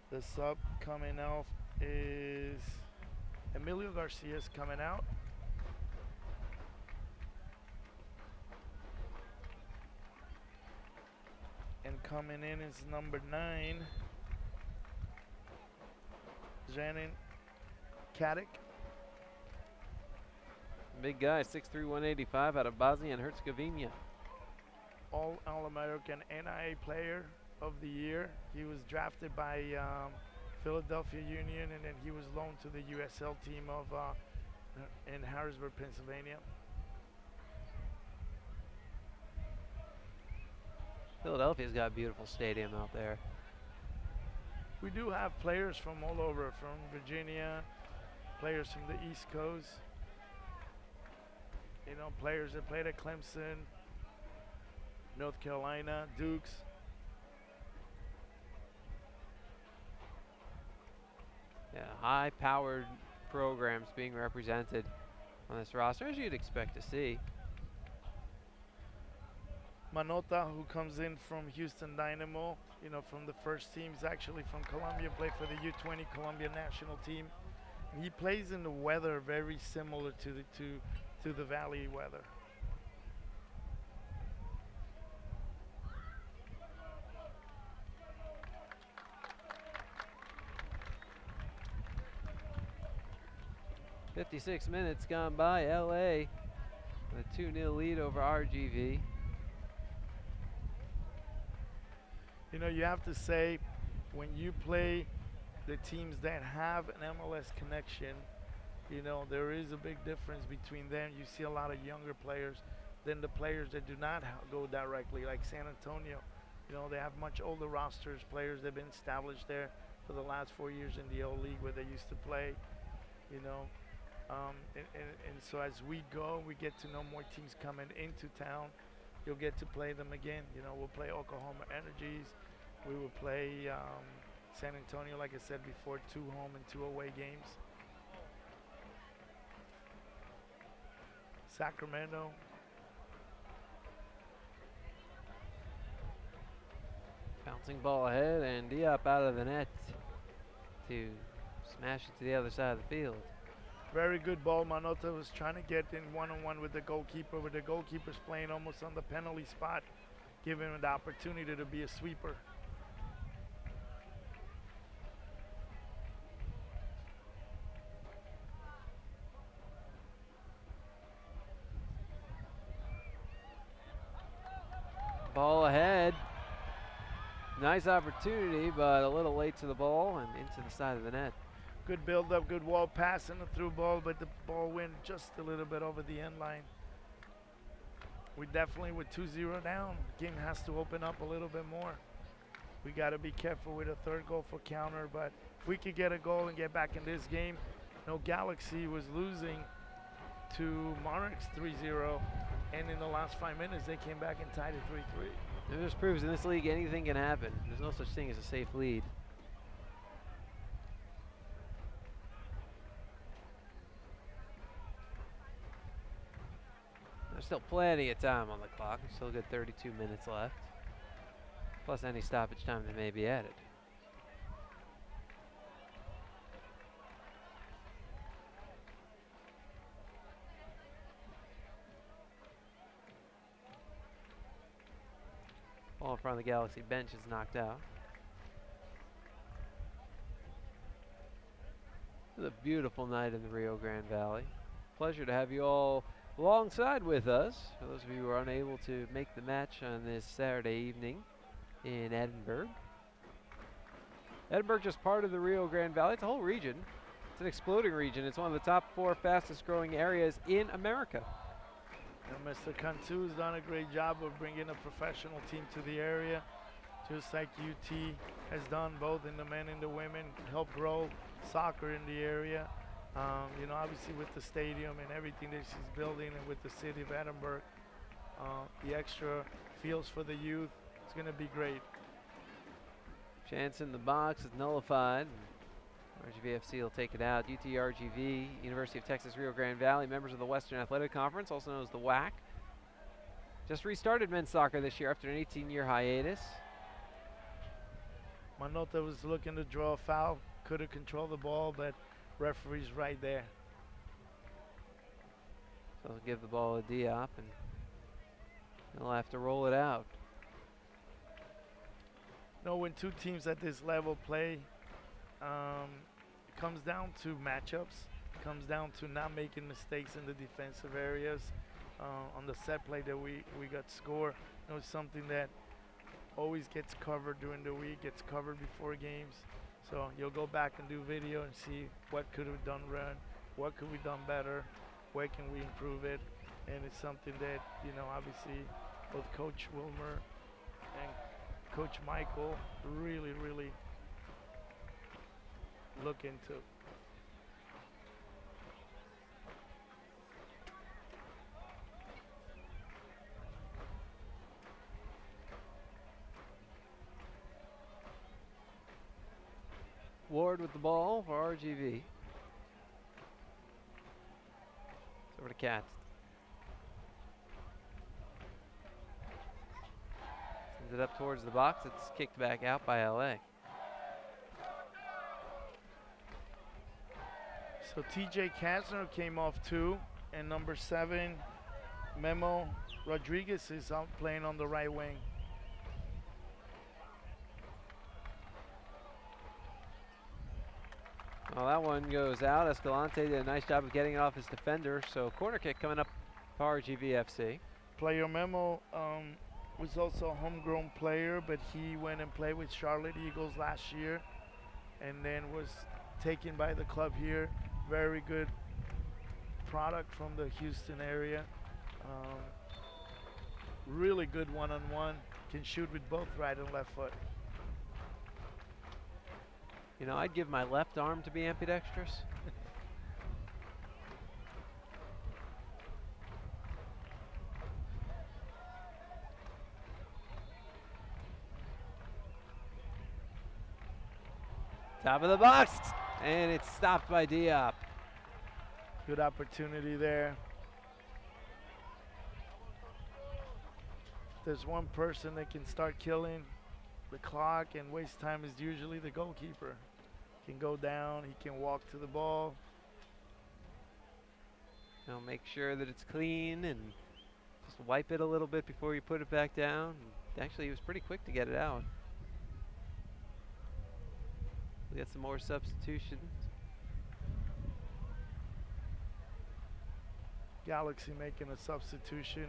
the sub coming out is Emilio Garcia's coming out. And coming in is number 9, Janin Kadik. Big guy, 6'3", 185 out of Bosnia and Herzegovina. All-American NIA player of the year. He was drafted by Philadelphia Union, and then he was loaned to the USL team of in Harrisburg, Pennsylvania. Philadelphia's got a beautiful stadium out there. We do have players from all over, from Virginia, players from the East Coast. Players that played at Clemson, North Carolina, Dukes. Yeah, high-powered programs being represented on this roster, as you'd expect to see. Manota, who comes in from Houston Dynamo, you know, from the first team, is actually from Colombia, played for the U20 Colombia national team. And he plays in the weather very similar to the Valley weather. "56 minutes gone by. LA with a 2-0 lead over RGV. You know, you have to say, when you play the teams that have an MLS connection, you know, there is a big difference between them. You see a lot of younger players than the players that do not go directly, like San Antonio. You know, they have much older rosters, players that have been established there for the last 4 years in the old league where they used to play, you know. And so as we go, we get to know more teams coming into town. You'll get to play them again. You know, we'll play Oklahoma Energies. We will play San Antonio, like I said before, 2 home and 2 away games. Sacramento. Bouncing ball ahead, and Diop out of the net to smash it to the other side of the field. Very good ball. Manota was trying to get in one-on-one with the goalkeeper, but the goalkeeper's playing almost on the penalty spot, giving him the opportunity to be a sweeper. Ball ahead. Nice opportunity, but a little late to the ball and into the side of the net. Good build-up, good wall pass and a through ball, but the ball went just a little bit over the end line. We definitely, with 2-0 down, the game has to open up a little bit more. We got to be careful with a third goal for counter, but if we could get a goal and get back in this game, you know, Galaxy was losing to Monarchs 3-0, and in the last 5 minutes, they came back and tied it 3-3. It just proves in this league anything can happen. There's no such thing as a safe lead. There's still plenty of time on the clock. There's still a good 32 minutes left, plus any stoppage time that may be added. Ball in front of the Galaxy bench is knocked out. It's a beautiful night in the Rio Grande Valley. Pleasure to have you all alongside with us. For those of you who are unable to make the match on this Saturday evening in Edinburgh. Edinburgh just part of the Rio Grande Valley. It's a whole region. It's an exploding region. It's one of the top 4 fastest growing areas in America. And Mr. Cantu has done a great job of bringing a professional team to the area, just like UT has done, both in the men and the women, help grow soccer in the area. You know, obviously with the stadium and everything that she's building, and with the city of Edinburgh, the extra fields for the youth, it's going to be great. Chance in the box is nullified. RGVFC will take it out. UT RGV, University of Texas Rio Grande Valley, members of the Western Athletic Conference, also known as the WAC. Just restarted men's soccer this year after an 18-year hiatus. Manota was looking to draw a foul, could have controlled the ball, but referee's right there. So they'll give the ball to Diop, and they'll have to roll it out. You know, when 2 teams at this level play, it comes down to matchups. It comes down to not making mistakes in the defensive areas. On the set play that we got score, you know, it's something that always gets covered during the week, gets covered before games. So you'll go back and do video and see what could have done wrong, what could we done better, where can we improve it. And it's something that, you know, obviously both Coach Wilmer and Coach Michael really look into. Ward with the ball for RGV. Over to Katz. Sends it up towards the box. It's kicked back out by LA. So TJ Kassner came off 2, and number 7, Memo Rodriguez is out playing on the right wing. Well, that one goes out. Escalante did a nice job of getting it off his defender. So corner kick coming up for RGVFC. Player Memo was also a homegrown player, but he went and played with Charlotte Eagles last year and then was taken by the club here. Very good product from the Houston area. Really good one-on-one. Can shoot with both right and left foot. You know, I'd give my left arm to be ambidextrous. Top of the box, and it's stopped by Diop. Good opportunity there. If there's one person that can start killing the clock and waste time, is usually the goalkeeper. He can go down, he can walk to the ball. You know, make sure that it's clean and just wipe it a little bit before you put it back down. Actually, he was pretty quick to get it out. We got some more substitutions. Galaxy making a substitution.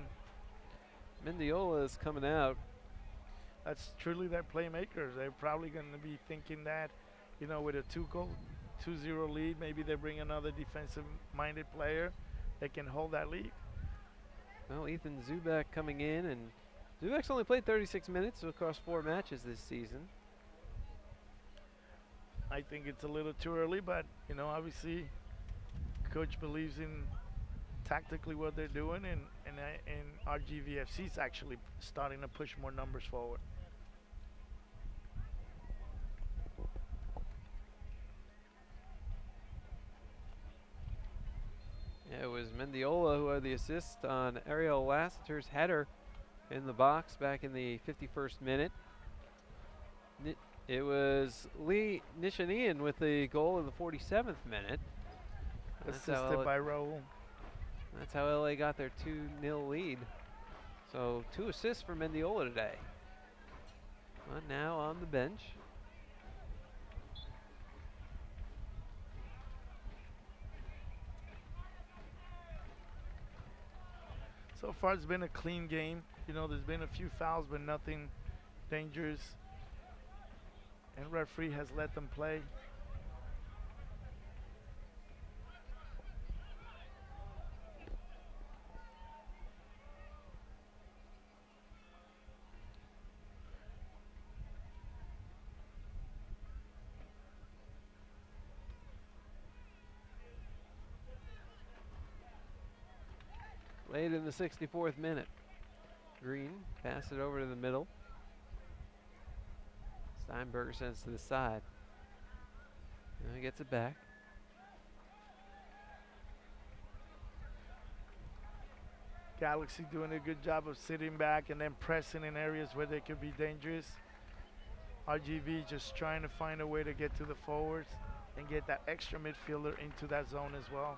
Mendiola is coming out. That's truly their playmakers. They're probably going to be thinking that, you know, with a 2-0 lead, maybe they bring another defensive-minded player that can hold that lead. Well, Ethan Zubak coming in, and Zubak's only played 36 minutes across 4 matches this season. I think it's a little too early, but, you know, obviously, coach believes in tactically what they're doing, and RGVFC is actually starting to push more numbers forward. Yeah, it was Mendiola who had the assist on Ariel Lassiter's header in the box back in the 51st minute. It was Lee Nishanian with the goal in the 47th minute. Assisted by Raul. That's how LA got their 2-0 lead. So 2 assists for Mendiola today. But now on the bench. So far it's been a clean game. You know, there's been a few fouls, but nothing dangerous. And referee has let them play. Late in the 64th minute. Green pass it over to the middle. Steinberger sends to the side. Now he gets it back. Galaxy doing a good job of sitting back and then pressing in areas where they could be dangerous. RGV just trying to find a way to get to the forwards and get that extra midfielder into that zone as well.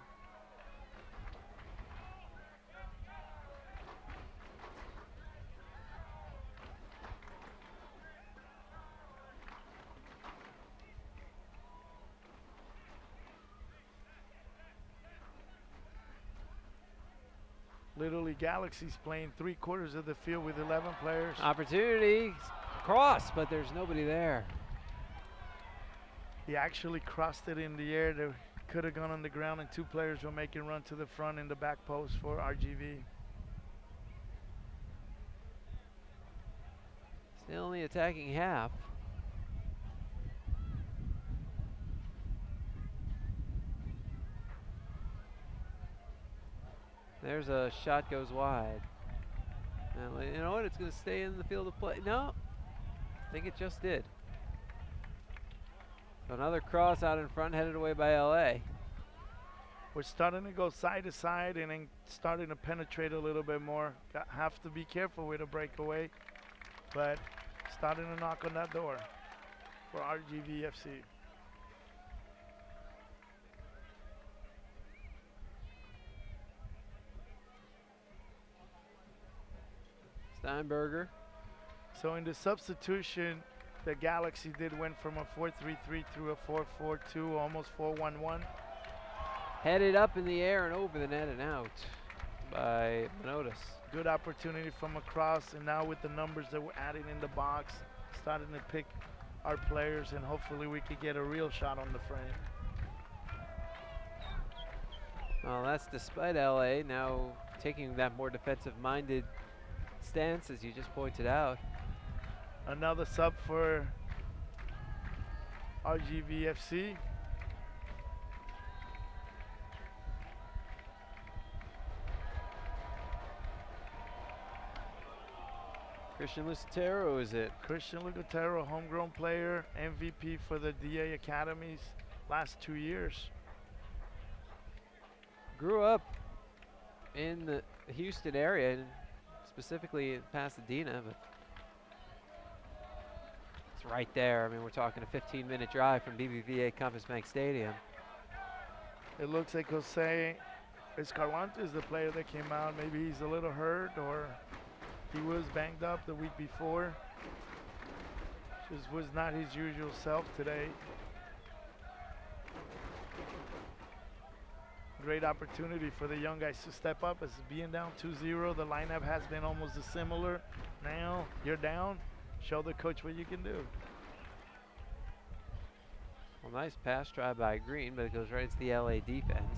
Literally, Galaxy's playing 3/4 of the field with 11 players. Opportunity, cross, but there's nobody there. He actually crossed it in the air. They could have gone on the ground, and 2 players were making run to the front in the back post for RGV. Still in the attacking half. There's a shot goes wide. And you know what? It's going to stay in the field of play. No, I think it just did. So another cross out in front headed away by LA. We're starting to go side to side and then starting to penetrate a little bit more. Have to be careful with a breakaway, but starting to knock on that door for RGV FC. Steinberger. So in the substitution, the Galaxy did went from a 4-3-3 through a 4-4-2, almost 4-1-1. Headed up in the air and over the net and out by Manotas. Good opportunity from across, and now with the numbers that we're adding in the box, starting to pick our players, and hopefully we could get a real shot on the frame. Well, that's despite LA now taking that more defensive-minded stance, as you just pointed out. Another sub for RGV FC. Christian Lucatero, is it? Christian Lucatero, homegrown player, MVP for the DA Academies last 2 years. Grew up in the Houston area, and specifically in Pasadena, but it's right there. I mean, we're talking a 15-minute drive from BBVA Compass Bank Stadium. It looks like Jose Escalante is the player that came out. Maybe he's a little hurt, or he was banged up the week before. Just was not his usual self today. Great opportunity for the young guys to step up. As being down 2-0, the lineup has been almost similar. Now you're down, show the coach what you can do. Well, nice pass try by Green, but it goes right into the LA defense.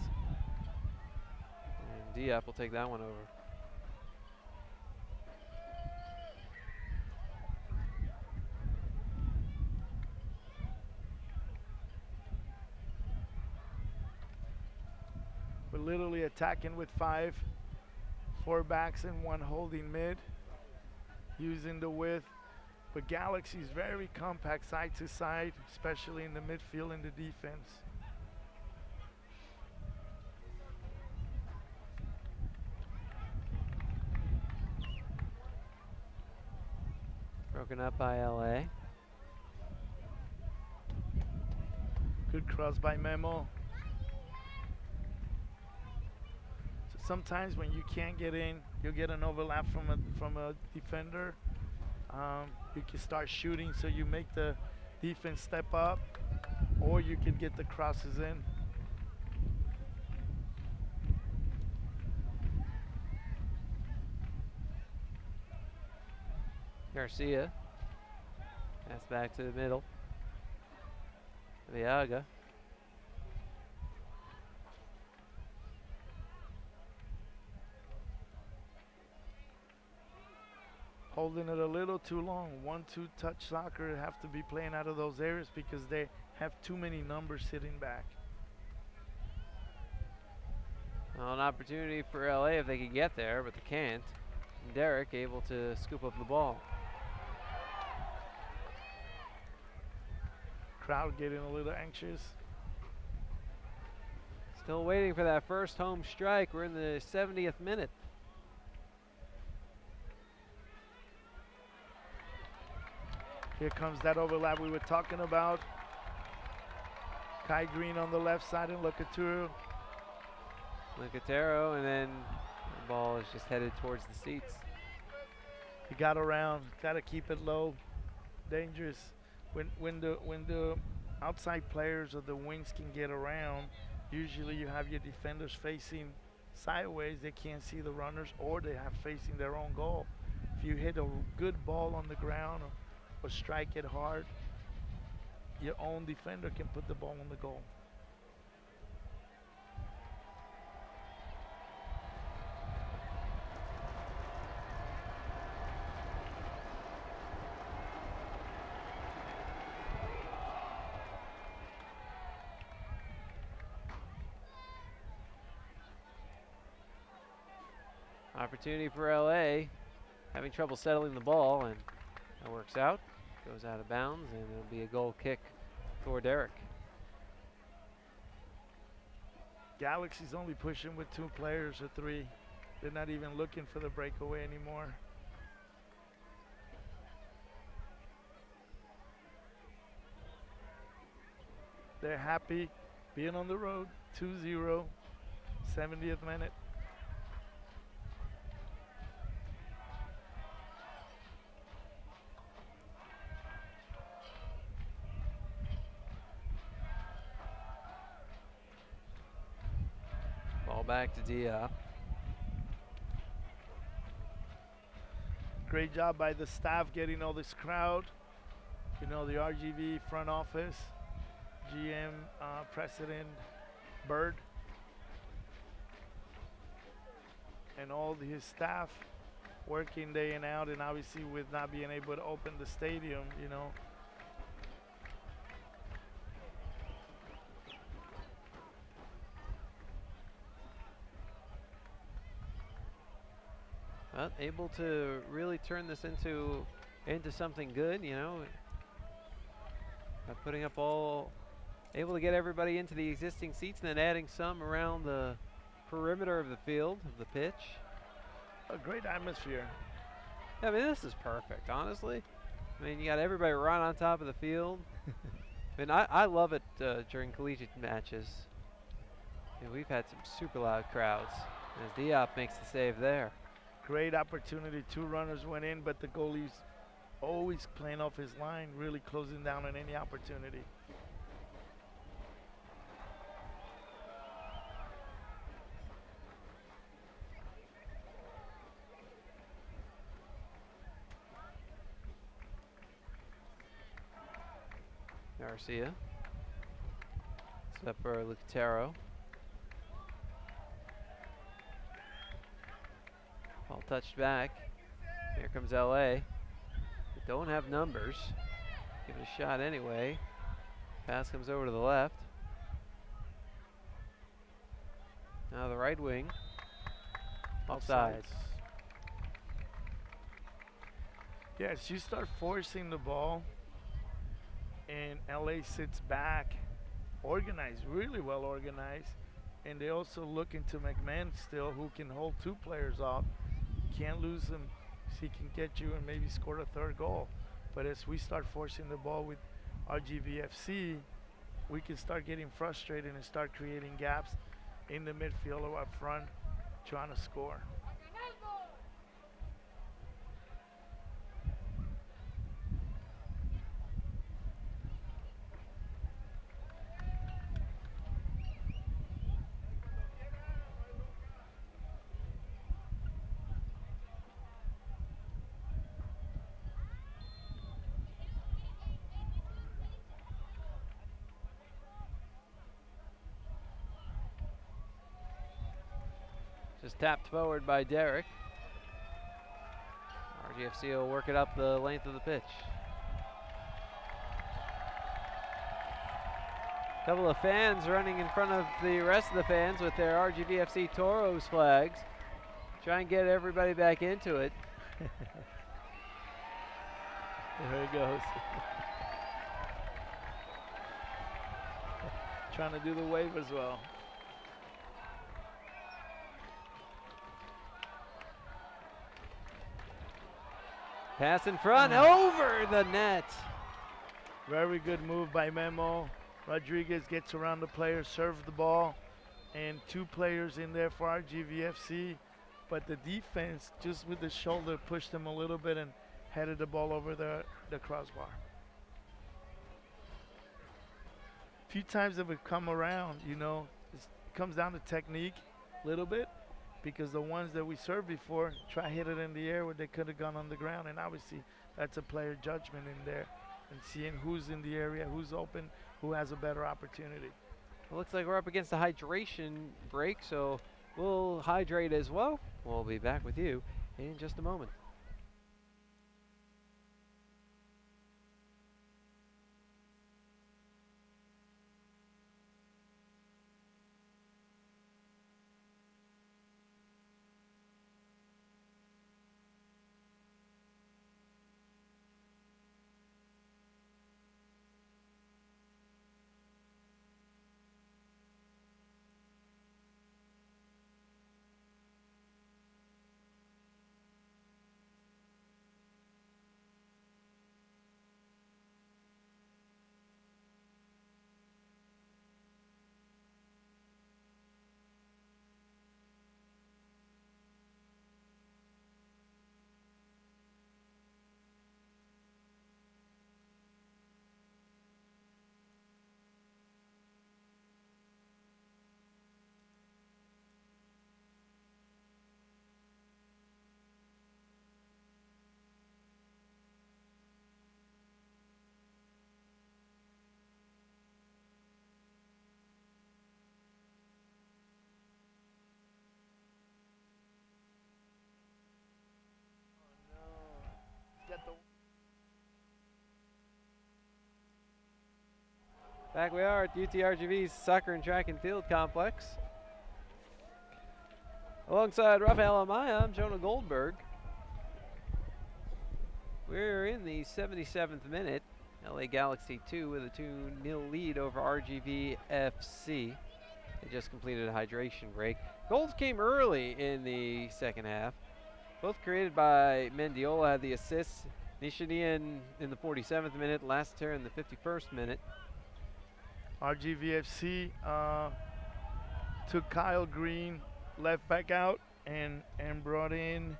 And Diop will take that one over. We're literally attacking with 4 backs and 1 holding mid, using the width. But Galaxy's very compact side to side, especially in the midfield and the defense. Broken up by LA. Good cross by Memo. Sometimes when you can't get in, you'll get an overlap from a defender. You can start shooting, so you make the defense step up, or you can get the crosses in. Garcia. Pass back to the middle. Viaga. Holding it a little too long. 1-2 touch soccer, have to be playing out of those areas because they have too many numbers sitting back. Well, an opportunity for LA if they could get there, but they can't. And Derek able to scoop up the ball. Crowd getting a little anxious. Still waiting for that first home strike. We're in the 70th minute. Here comes that overlap we were talking about. Kai Green on the left side and Lucatero. Lucatero, and then the ball is just headed towards the seats. He got around, got to keep it low. Dangerous. When the outside players or the wings can get around, usually you have your defenders facing sideways. They can't see the runners, or they have facing their own goal. If you hit a good ball on the ground or strike it hard, your own defender can put the ball on the goal. Opportunity for LA, having trouble settling the ball, and that works out. Goes out of bounds, and it'll be a goal kick for Derek. Galaxy's only pushing with 2 players or 3. They're not even looking for the breakaway anymore. They're happy being on the road. 2-0, 70th minute. Ball back to Diop. Great job by the staff getting all this crowd. You know, the RGV front office, GM, President Bird, and all his staff working day in out, and obviously with not being able to open the stadium, you know. Well, able to really turn this into something good, you know. By putting up able to get everybody into the existing seats and then adding some around the perimeter of the field, of the pitch. A great atmosphere. I mean, this is perfect, honestly. I mean, you got everybody right on top of the field. I mean, I love it during collegiate matches. I mean, we've had some super loud crowds as Diop makes the save there. Great opportunity. 2 runners went in, but the goalie's always playing off his line, really closing down on any opportunity. Garcia. Step for Lucatero. Ball touched back. Here comes LA. They don't have numbers. Give it a shot anyway. Pass comes over to the left. Now the right wing. Offside. Yes, you start forcing the ball, and LA sits back, organized, really well organized, and they also look into McMahon still, who can hold 2 players off. Can't lose him, so he can get you and maybe score a 3rd goal. But as we start forcing the ball with RGVFC, we can start getting frustrated and start creating gaps in the midfield or up front, trying to score. Just tapped forward by Derek. RGFC will work it up the length of the pitch. Couple of fans running in front of the rest of the fans with their RGVFC Toros flags. Try and get everybody back into it. There he goes. Trying to do the wave as well. Pass in front, over the net. Very good move by Memo. Rodriguez gets around the player, serves the ball, and 2 players in there for RGVFC. But the defense, just with the shoulder, pushed them a little bit and headed the ball over the crossbar. A few times that we've come around, you know, it comes down to technique a little bit, because the ones that we served before try hit it in the air where they could have gone on the ground, and obviously that's a player judgment in there and seeing who's in the area, who's open, who has a better opportunity. It looks like we're up against a hydration break, so we'll hydrate as well. We'll be back with you in just a moment. Back we are at UTRGV's Soccer and Track and Field Complex. Alongside Rafael Amaya, I'm Jonah Goldberg. We're in the 77th minute. LA Galaxy 2 with a 2-0 lead over RGV FC. They just completed a hydration break. Goals came early in the second half. Both created by Mendiola, had the assists. Nishanian in the 47th minute, Lassiter in the 51st minute. RGVFC took Kyle Green, left back out, and brought in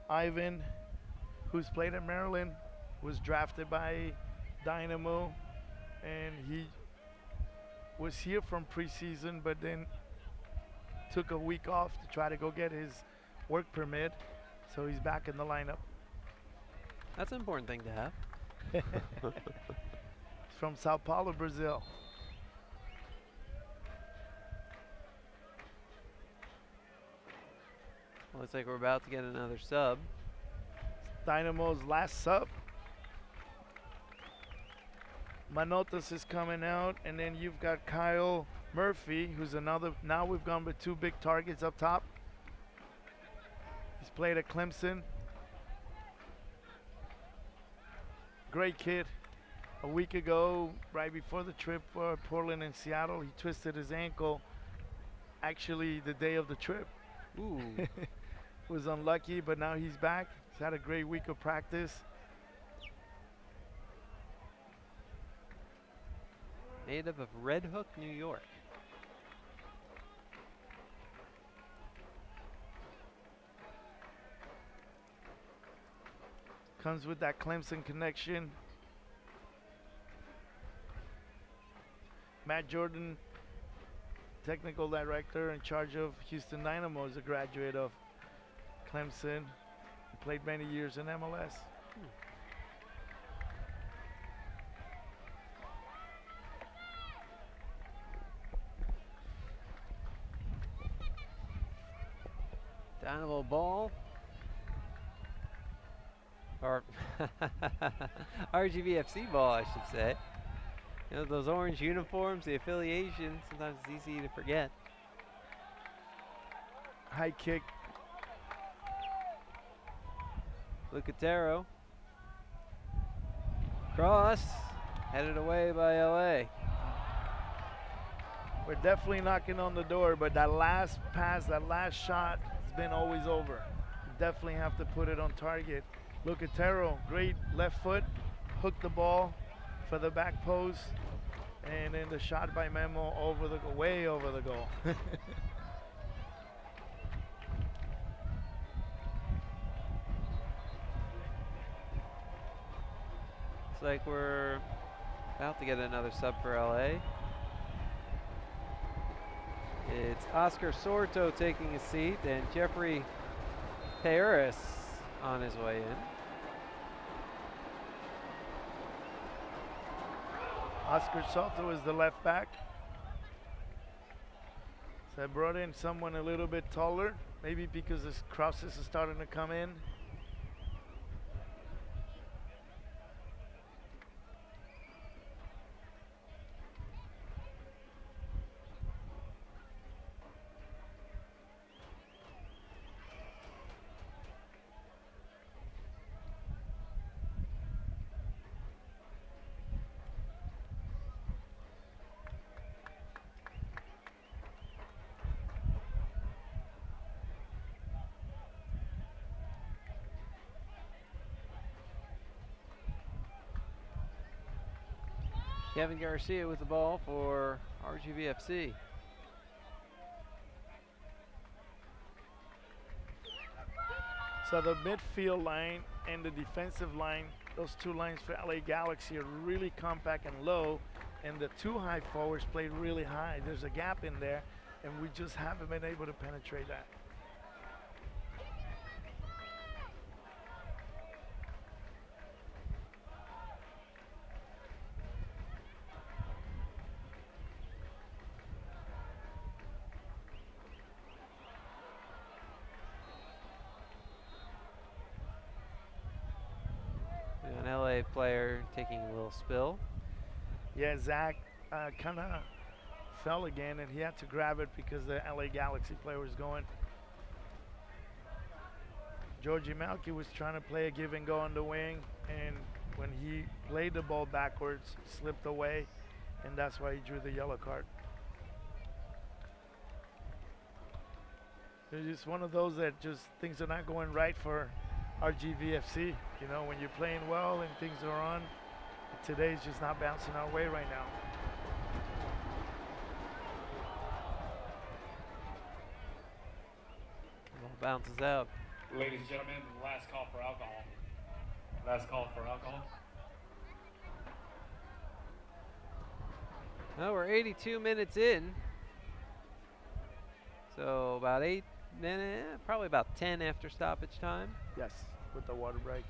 Ivan, who's played at Maryland, was drafted by Dynamo, and he was here from preseason, but then took a week off to try to go get his work permit, so he's back in the lineup. That's an important thing to have. He's from Sao Paulo, Brazil. Looks like we're about to get another sub. Dynamo's last sub. Manotas is coming out, and then you've got Kyle Murphy, who's another. Now we've gone with two big targets up top. He's played at Clemson. Great kid. A week ago, right before the trip for Portland and Seattle, he twisted his ankle. Actually, the day of the trip. Ooh. Was unlucky, but now he's back. He's had a great week of practice. Native of Red Hook, New York. Comes with that Clemson connection. Matt Jordan, technical director in charge of Houston Dynamo, is a graduate of Clemson. Played many years in MLS. Dynamo ball. Or RGVFC ball, I should say. You know, those orange uniforms, the affiliation, sometimes it's easy to forget. High kick. Lucatero. Cross. Headed away by LA. We're definitely knocking on the door, but that last pass, that last shot has been always over. You definitely have to put it on target. Lucatero, great left foot, hooked the ball for the back post, and then the shot by Memo over the way over the goal. Looks like we're about to get another sub for LA. It's Oscar Sorto taking a seat and Jeffrey Paris on his way in. Oscar Soto is the left back. So I brought in someone a little bit taller, maybe because the crosses are starting to come in. Kevin Garcia with the ball for RGVFC. So the midfield line and the defensive line, those two lines for LA Galaxy are really compact and low, and the two high forwards play really high. There's a gap in there, and we just haven't been able to penetrate that. An LA player taking a little spill. Yeah, Zach kind of fell again, and he had to grab it because the LA Galaxy player was going. Georgie Malky was trying to play a give and go on the wing, and when he played the ball backwards, slipped away, and that's why he drew the yellow card. It's just one of those that just things are not going right for RGVFC. You know, when you're playing well and things are on, today's just not bouncing our way right now. Ball bounces out. Ladies and gentlemen, last call for alcohol. Last call for alcohol. Well, we're 82 minutes in. So about 8 minutes, probably about 10 after stoppage time. Yes, with the water break.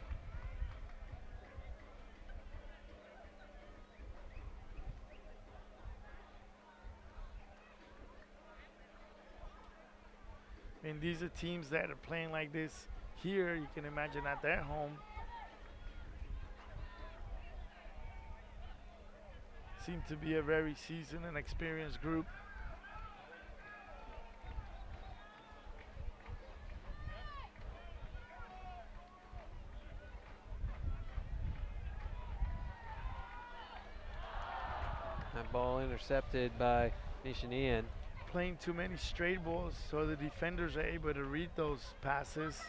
I mean, these are teams that are playing like this here. You can imagine at their home. Seem to be a very seasoned and experienced group. That ball intercepted by Nishanian. Playing too many straight balls, so the defenders are able to read those passes.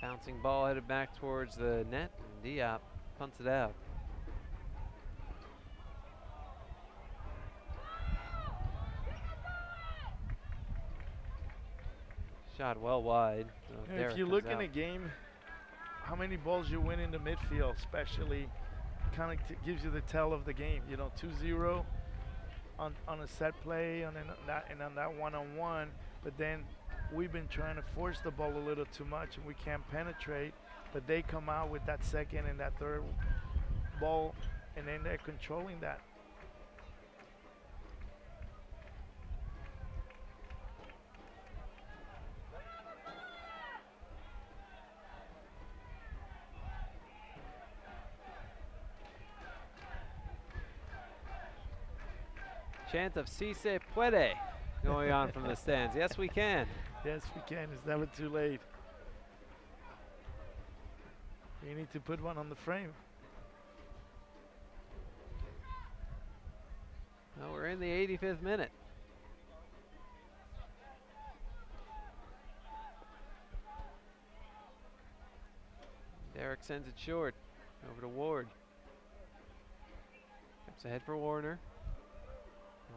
Bouncing ball headed back towards the net, and Diop punts it out. Shot well wide. So And Derek if you comes look in out. a game, how many balls you win in the midfield, especially, kind of gives you the tell of the game. You know, 2-0 on a set play, and on that one-on-one. But then we've been trying to force the ball a little too much, and we can't penetrate. But they come out with that second and that third ball, and then they're controlling that. Chant of Si se puede going on from the stands. Yes, we can. Yes, we can. It's never too late. We need to put one on the frame. Well, we're in the 85th minute. Derek sends it short over to Ward. Steps ahead for Warner.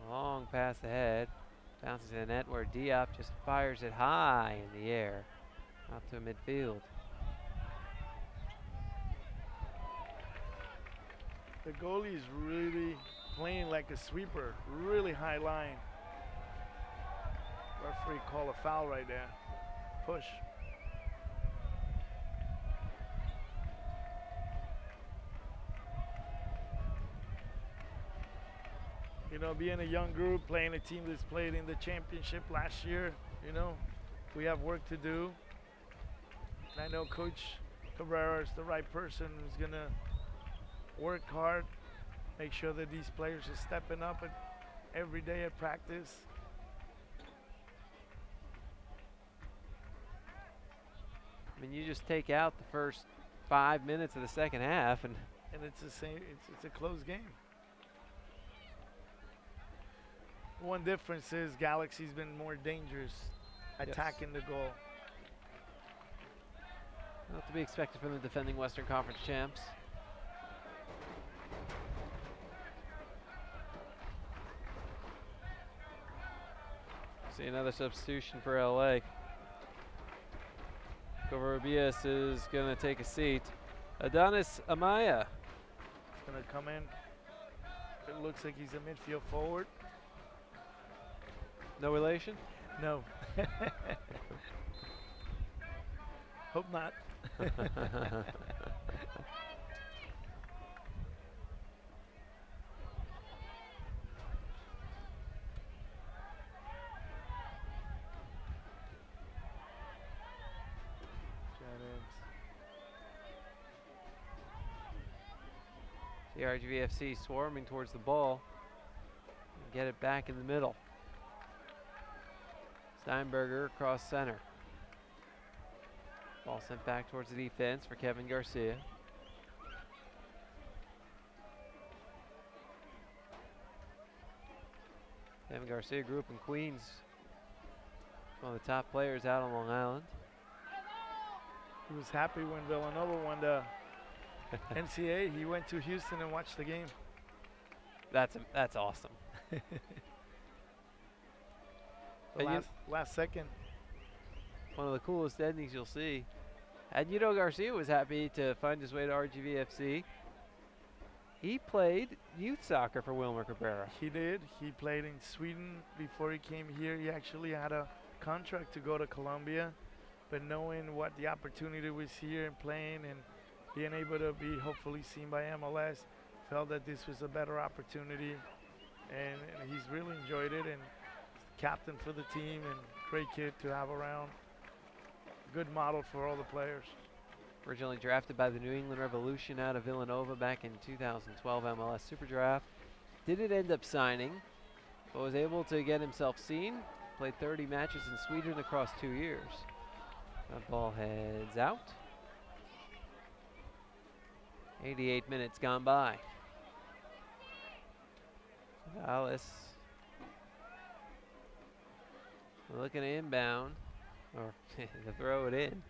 A long pass ahead. Bounces in the net where Diop just fires it high in the air. Out to midfield. The goalie is really playing like a sweeper, really high line. Referee call a foul right there. Push. You know, being a young group, playing a team that's played in the championship last year, you know, we have work to do. And I know Coach Cabrera is the right person who's going to work hard, make sure that these players are stepping up every day at practice. I mean, you just take out the first 5 minutes of the second half, and it's the same. It's a close game. One difference is Galaxy's been more dangerous attacking the goal. not to be expected from the defending Western Conference champs. See another substitution for LA. Covarrubias is going to take a seat. Adonis Amaya. He's going to come in. It looks like he's a midfield forward. No relation? No. Hope not. RGVFC swarming towards the ball. Get it back in the middle. Steinberger across center. Ball sent back towards the defense for Kevin Garcia. Kevin Garcia grew up in Queens. One of the top players out on Long Island. He was happy when Villanova won the NCAA. He went to Houston and watched the game. That's awesome. The last second. One of the coolest endings you'll see. And you know Garcia was happy to find his way to RGVFC. He played youth soccer for Wilmer Cabrera. He did. He played in Sweden before he came here. He actually had a contract to go to Colombia, but knowing what the opportunity was here and playing and being able to be hopefully seen by MLS, felt that this was a better opportunity, and he's really enjoyed it, and captain for the team and great kid to have around. Good model for all the players. Originally drafted by the New England Revolution out of Villanova back in 2012 MLS Super Draft. Didn't end up signing, but was able to get himself seen. Played 30 matches in Sweden across 2 years. That ball heads out. 88 minutes gone by. Alice looking to inbound, or to throw it in.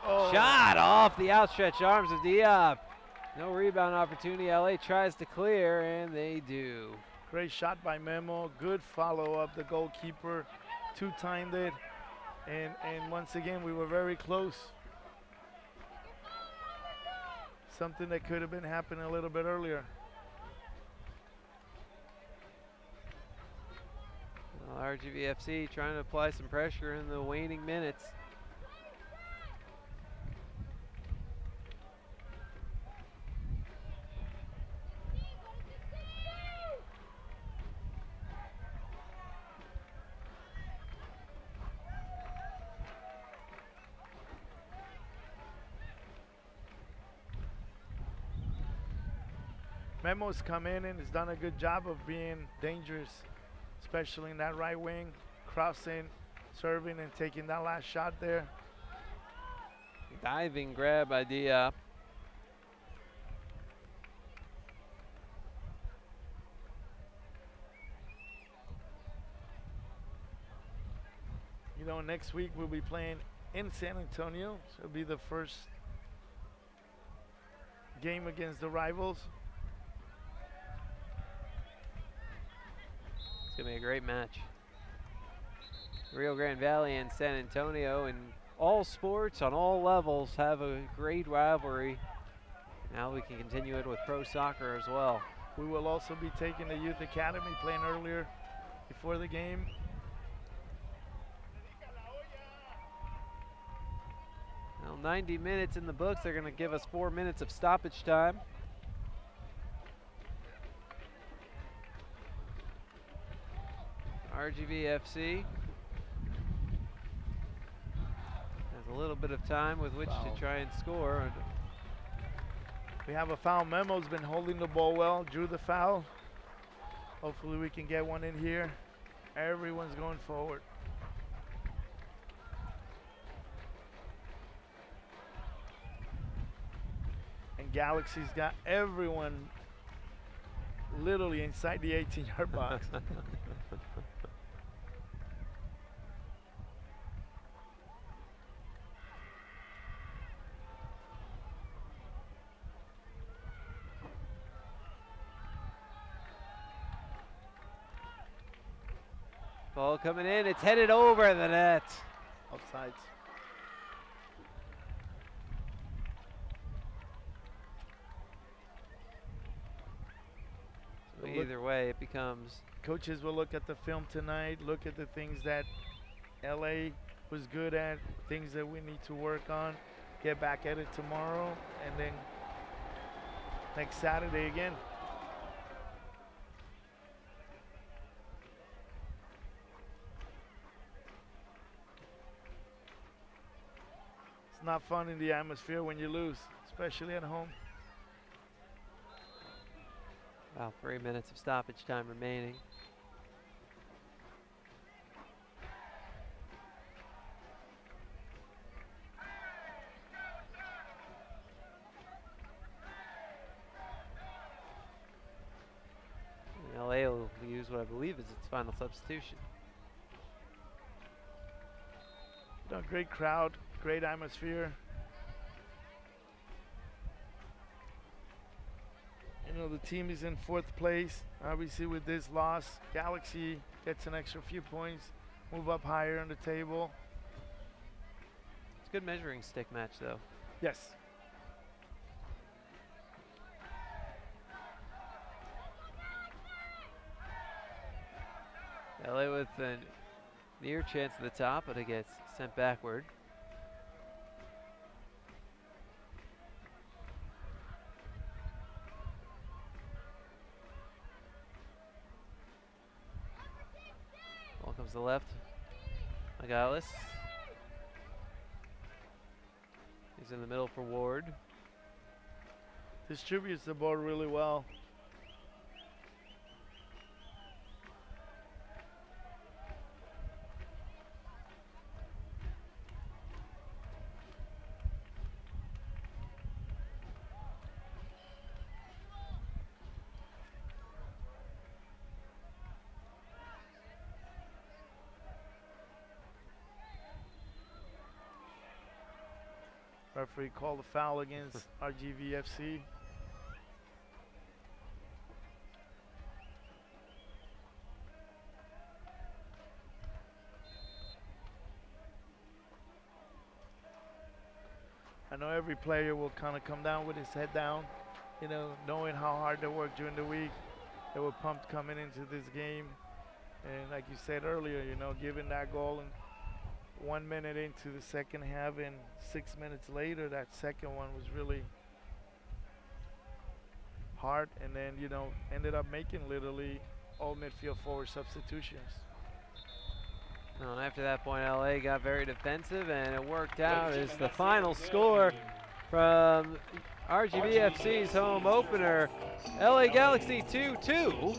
Oh. Shot off the outstretched arms of Diop. No rebound opportunity. LA tries to clear, and they do. Great shot by Memo. Good follow-up. The goalkeeper two-timed it. And once again, we were very close. Something that could have been happening a little bit earlier. Well, RGVFC trying to apply some pressure in the waning minutes. Memo's come in and has done a good job of being dangerous, especially in that right wing, crossing, serving, and taking that last shot there. Diving grab by Diop. You know, next week we'll be playing in San Antonio, so it'll be the first game against the rivals. It's going to be a great match. Rio Grande Valley and San Antonio in all sports on all levels have a great rivalry. Now we can continue it with pro soccer as well. We will also be taking the youth academy, playing earlier before the game. Well, 90 minutes in the books. They're going to give us 4 minutes of stoppage time. RGVFC has a little bit of time with which to try and score. We have a foul. Memo's been holding the ball well, drew the foul. Hopefully we can get one in here. Everyone's going forward. And Galaxy's got everyone literally inside the 18-yard box. Ball coming in, it's headed over the net. Offsides. So either way, it becomes. Coaches will look at the film tonight, look at the things that LA was good at, things that we need to work on, get back at it tomorrow, and then next Saturday again. not fun in the atmosphere when you lose, especially at home. About 3 minutes of stoppage time remaining. And LA will use what I believe is its final substitution. Great crowd, great atmosphere. The team is in 4th place. Obviously, with this loss, Galaxy gets an extra few points, move up higher on the table. It's a good measuring stick match, though. Yes. LA with a near chance at the top, but it gets sent backward. Ball comes to the left. Magalis. He's in the middle for Ward. Distributes the ball really well. Referee called a foul against RGV FC. I know every player will kind of come down with his head down, knowing how hard they worked during the week. They were pumped coming into this game. And like you said earlier, giving that goal and 1 minute into the second half and 6 minutes later, that second one was really hard. And then, ended up making literally all midfield forward substitutions. And after that point, LA got very defensive, and it worked out as the final score from RGV FC's home opener. LA Galaxy 2-2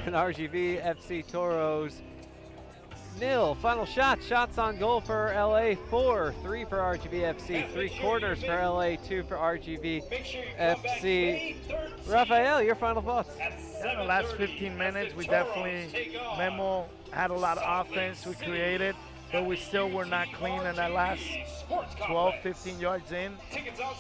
and RGV FC Toros 0. Final shots on goal for LA, 4, 3 for RGV FC, 3 corners for LA, 2 for RGV FC. Rafael, your final thoughts? Yeah, the last 15 minutes, we definitely, Memo had a lot of offense we created, but we still were not clean in that last 12, 15 yards in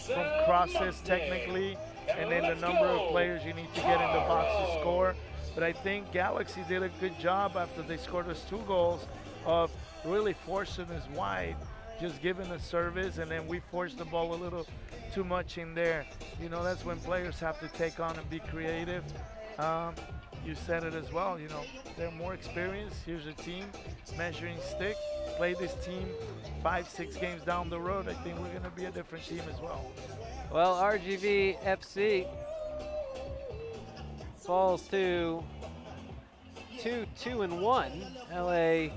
from crosses technically, and then the number of players you need to get in the box to score. But I think Galaxy did a good job after they scored us 2 goals of really forcing us wide, just giving us service, and then we forced the ball a little too much in there. That's when players have to take on and be creative. You said it as well, they're more experienced. Here's a team, measuring stick, play this team 5, 6 games down the road. I think we're going to be a different team as well. Well, RGV FC falls to 2-2-1. LA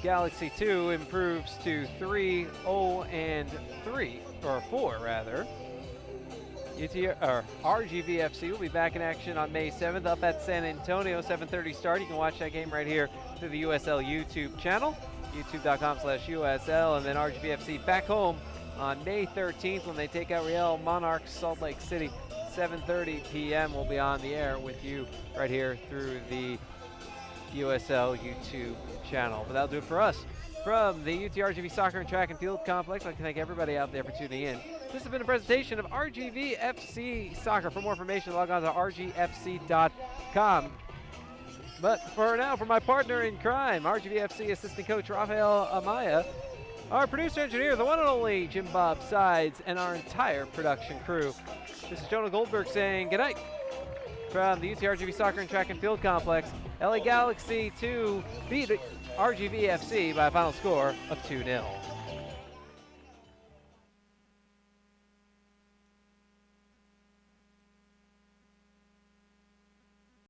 Galaxy 2 improves to 3-0-3, or 4 rather. RGV FC will be back in action on May 7th up at San Antonio, 7:30 start. You can watch that game right here through the USL YouTube channel, youtube.com/USL, and then RGV FC back home on May 13th when they take out Real Monarchs Salt Lake City. 7:30 p.m. We'll be on the air with you right here through the USL YouTube channel. But that'll do it for us. From the UTRGV Soccer and Track and Field Complex, I'd like to thank everybody out there for tuning in. This has been a presentation of RGV FC Soccer. For more information, log on to rgfc.com. But for now, for my partner in crime, RGV FC assistant coach Rafael Amaya, our producer engineer, the one and only Jim Bob Sides, and our entire production crew. This is Jonah Goldberg saying goodnight from the UTRGV Soccer and Track and Field Complex. LA Galaxy 2 beat RGV FC by a final score of 2-0.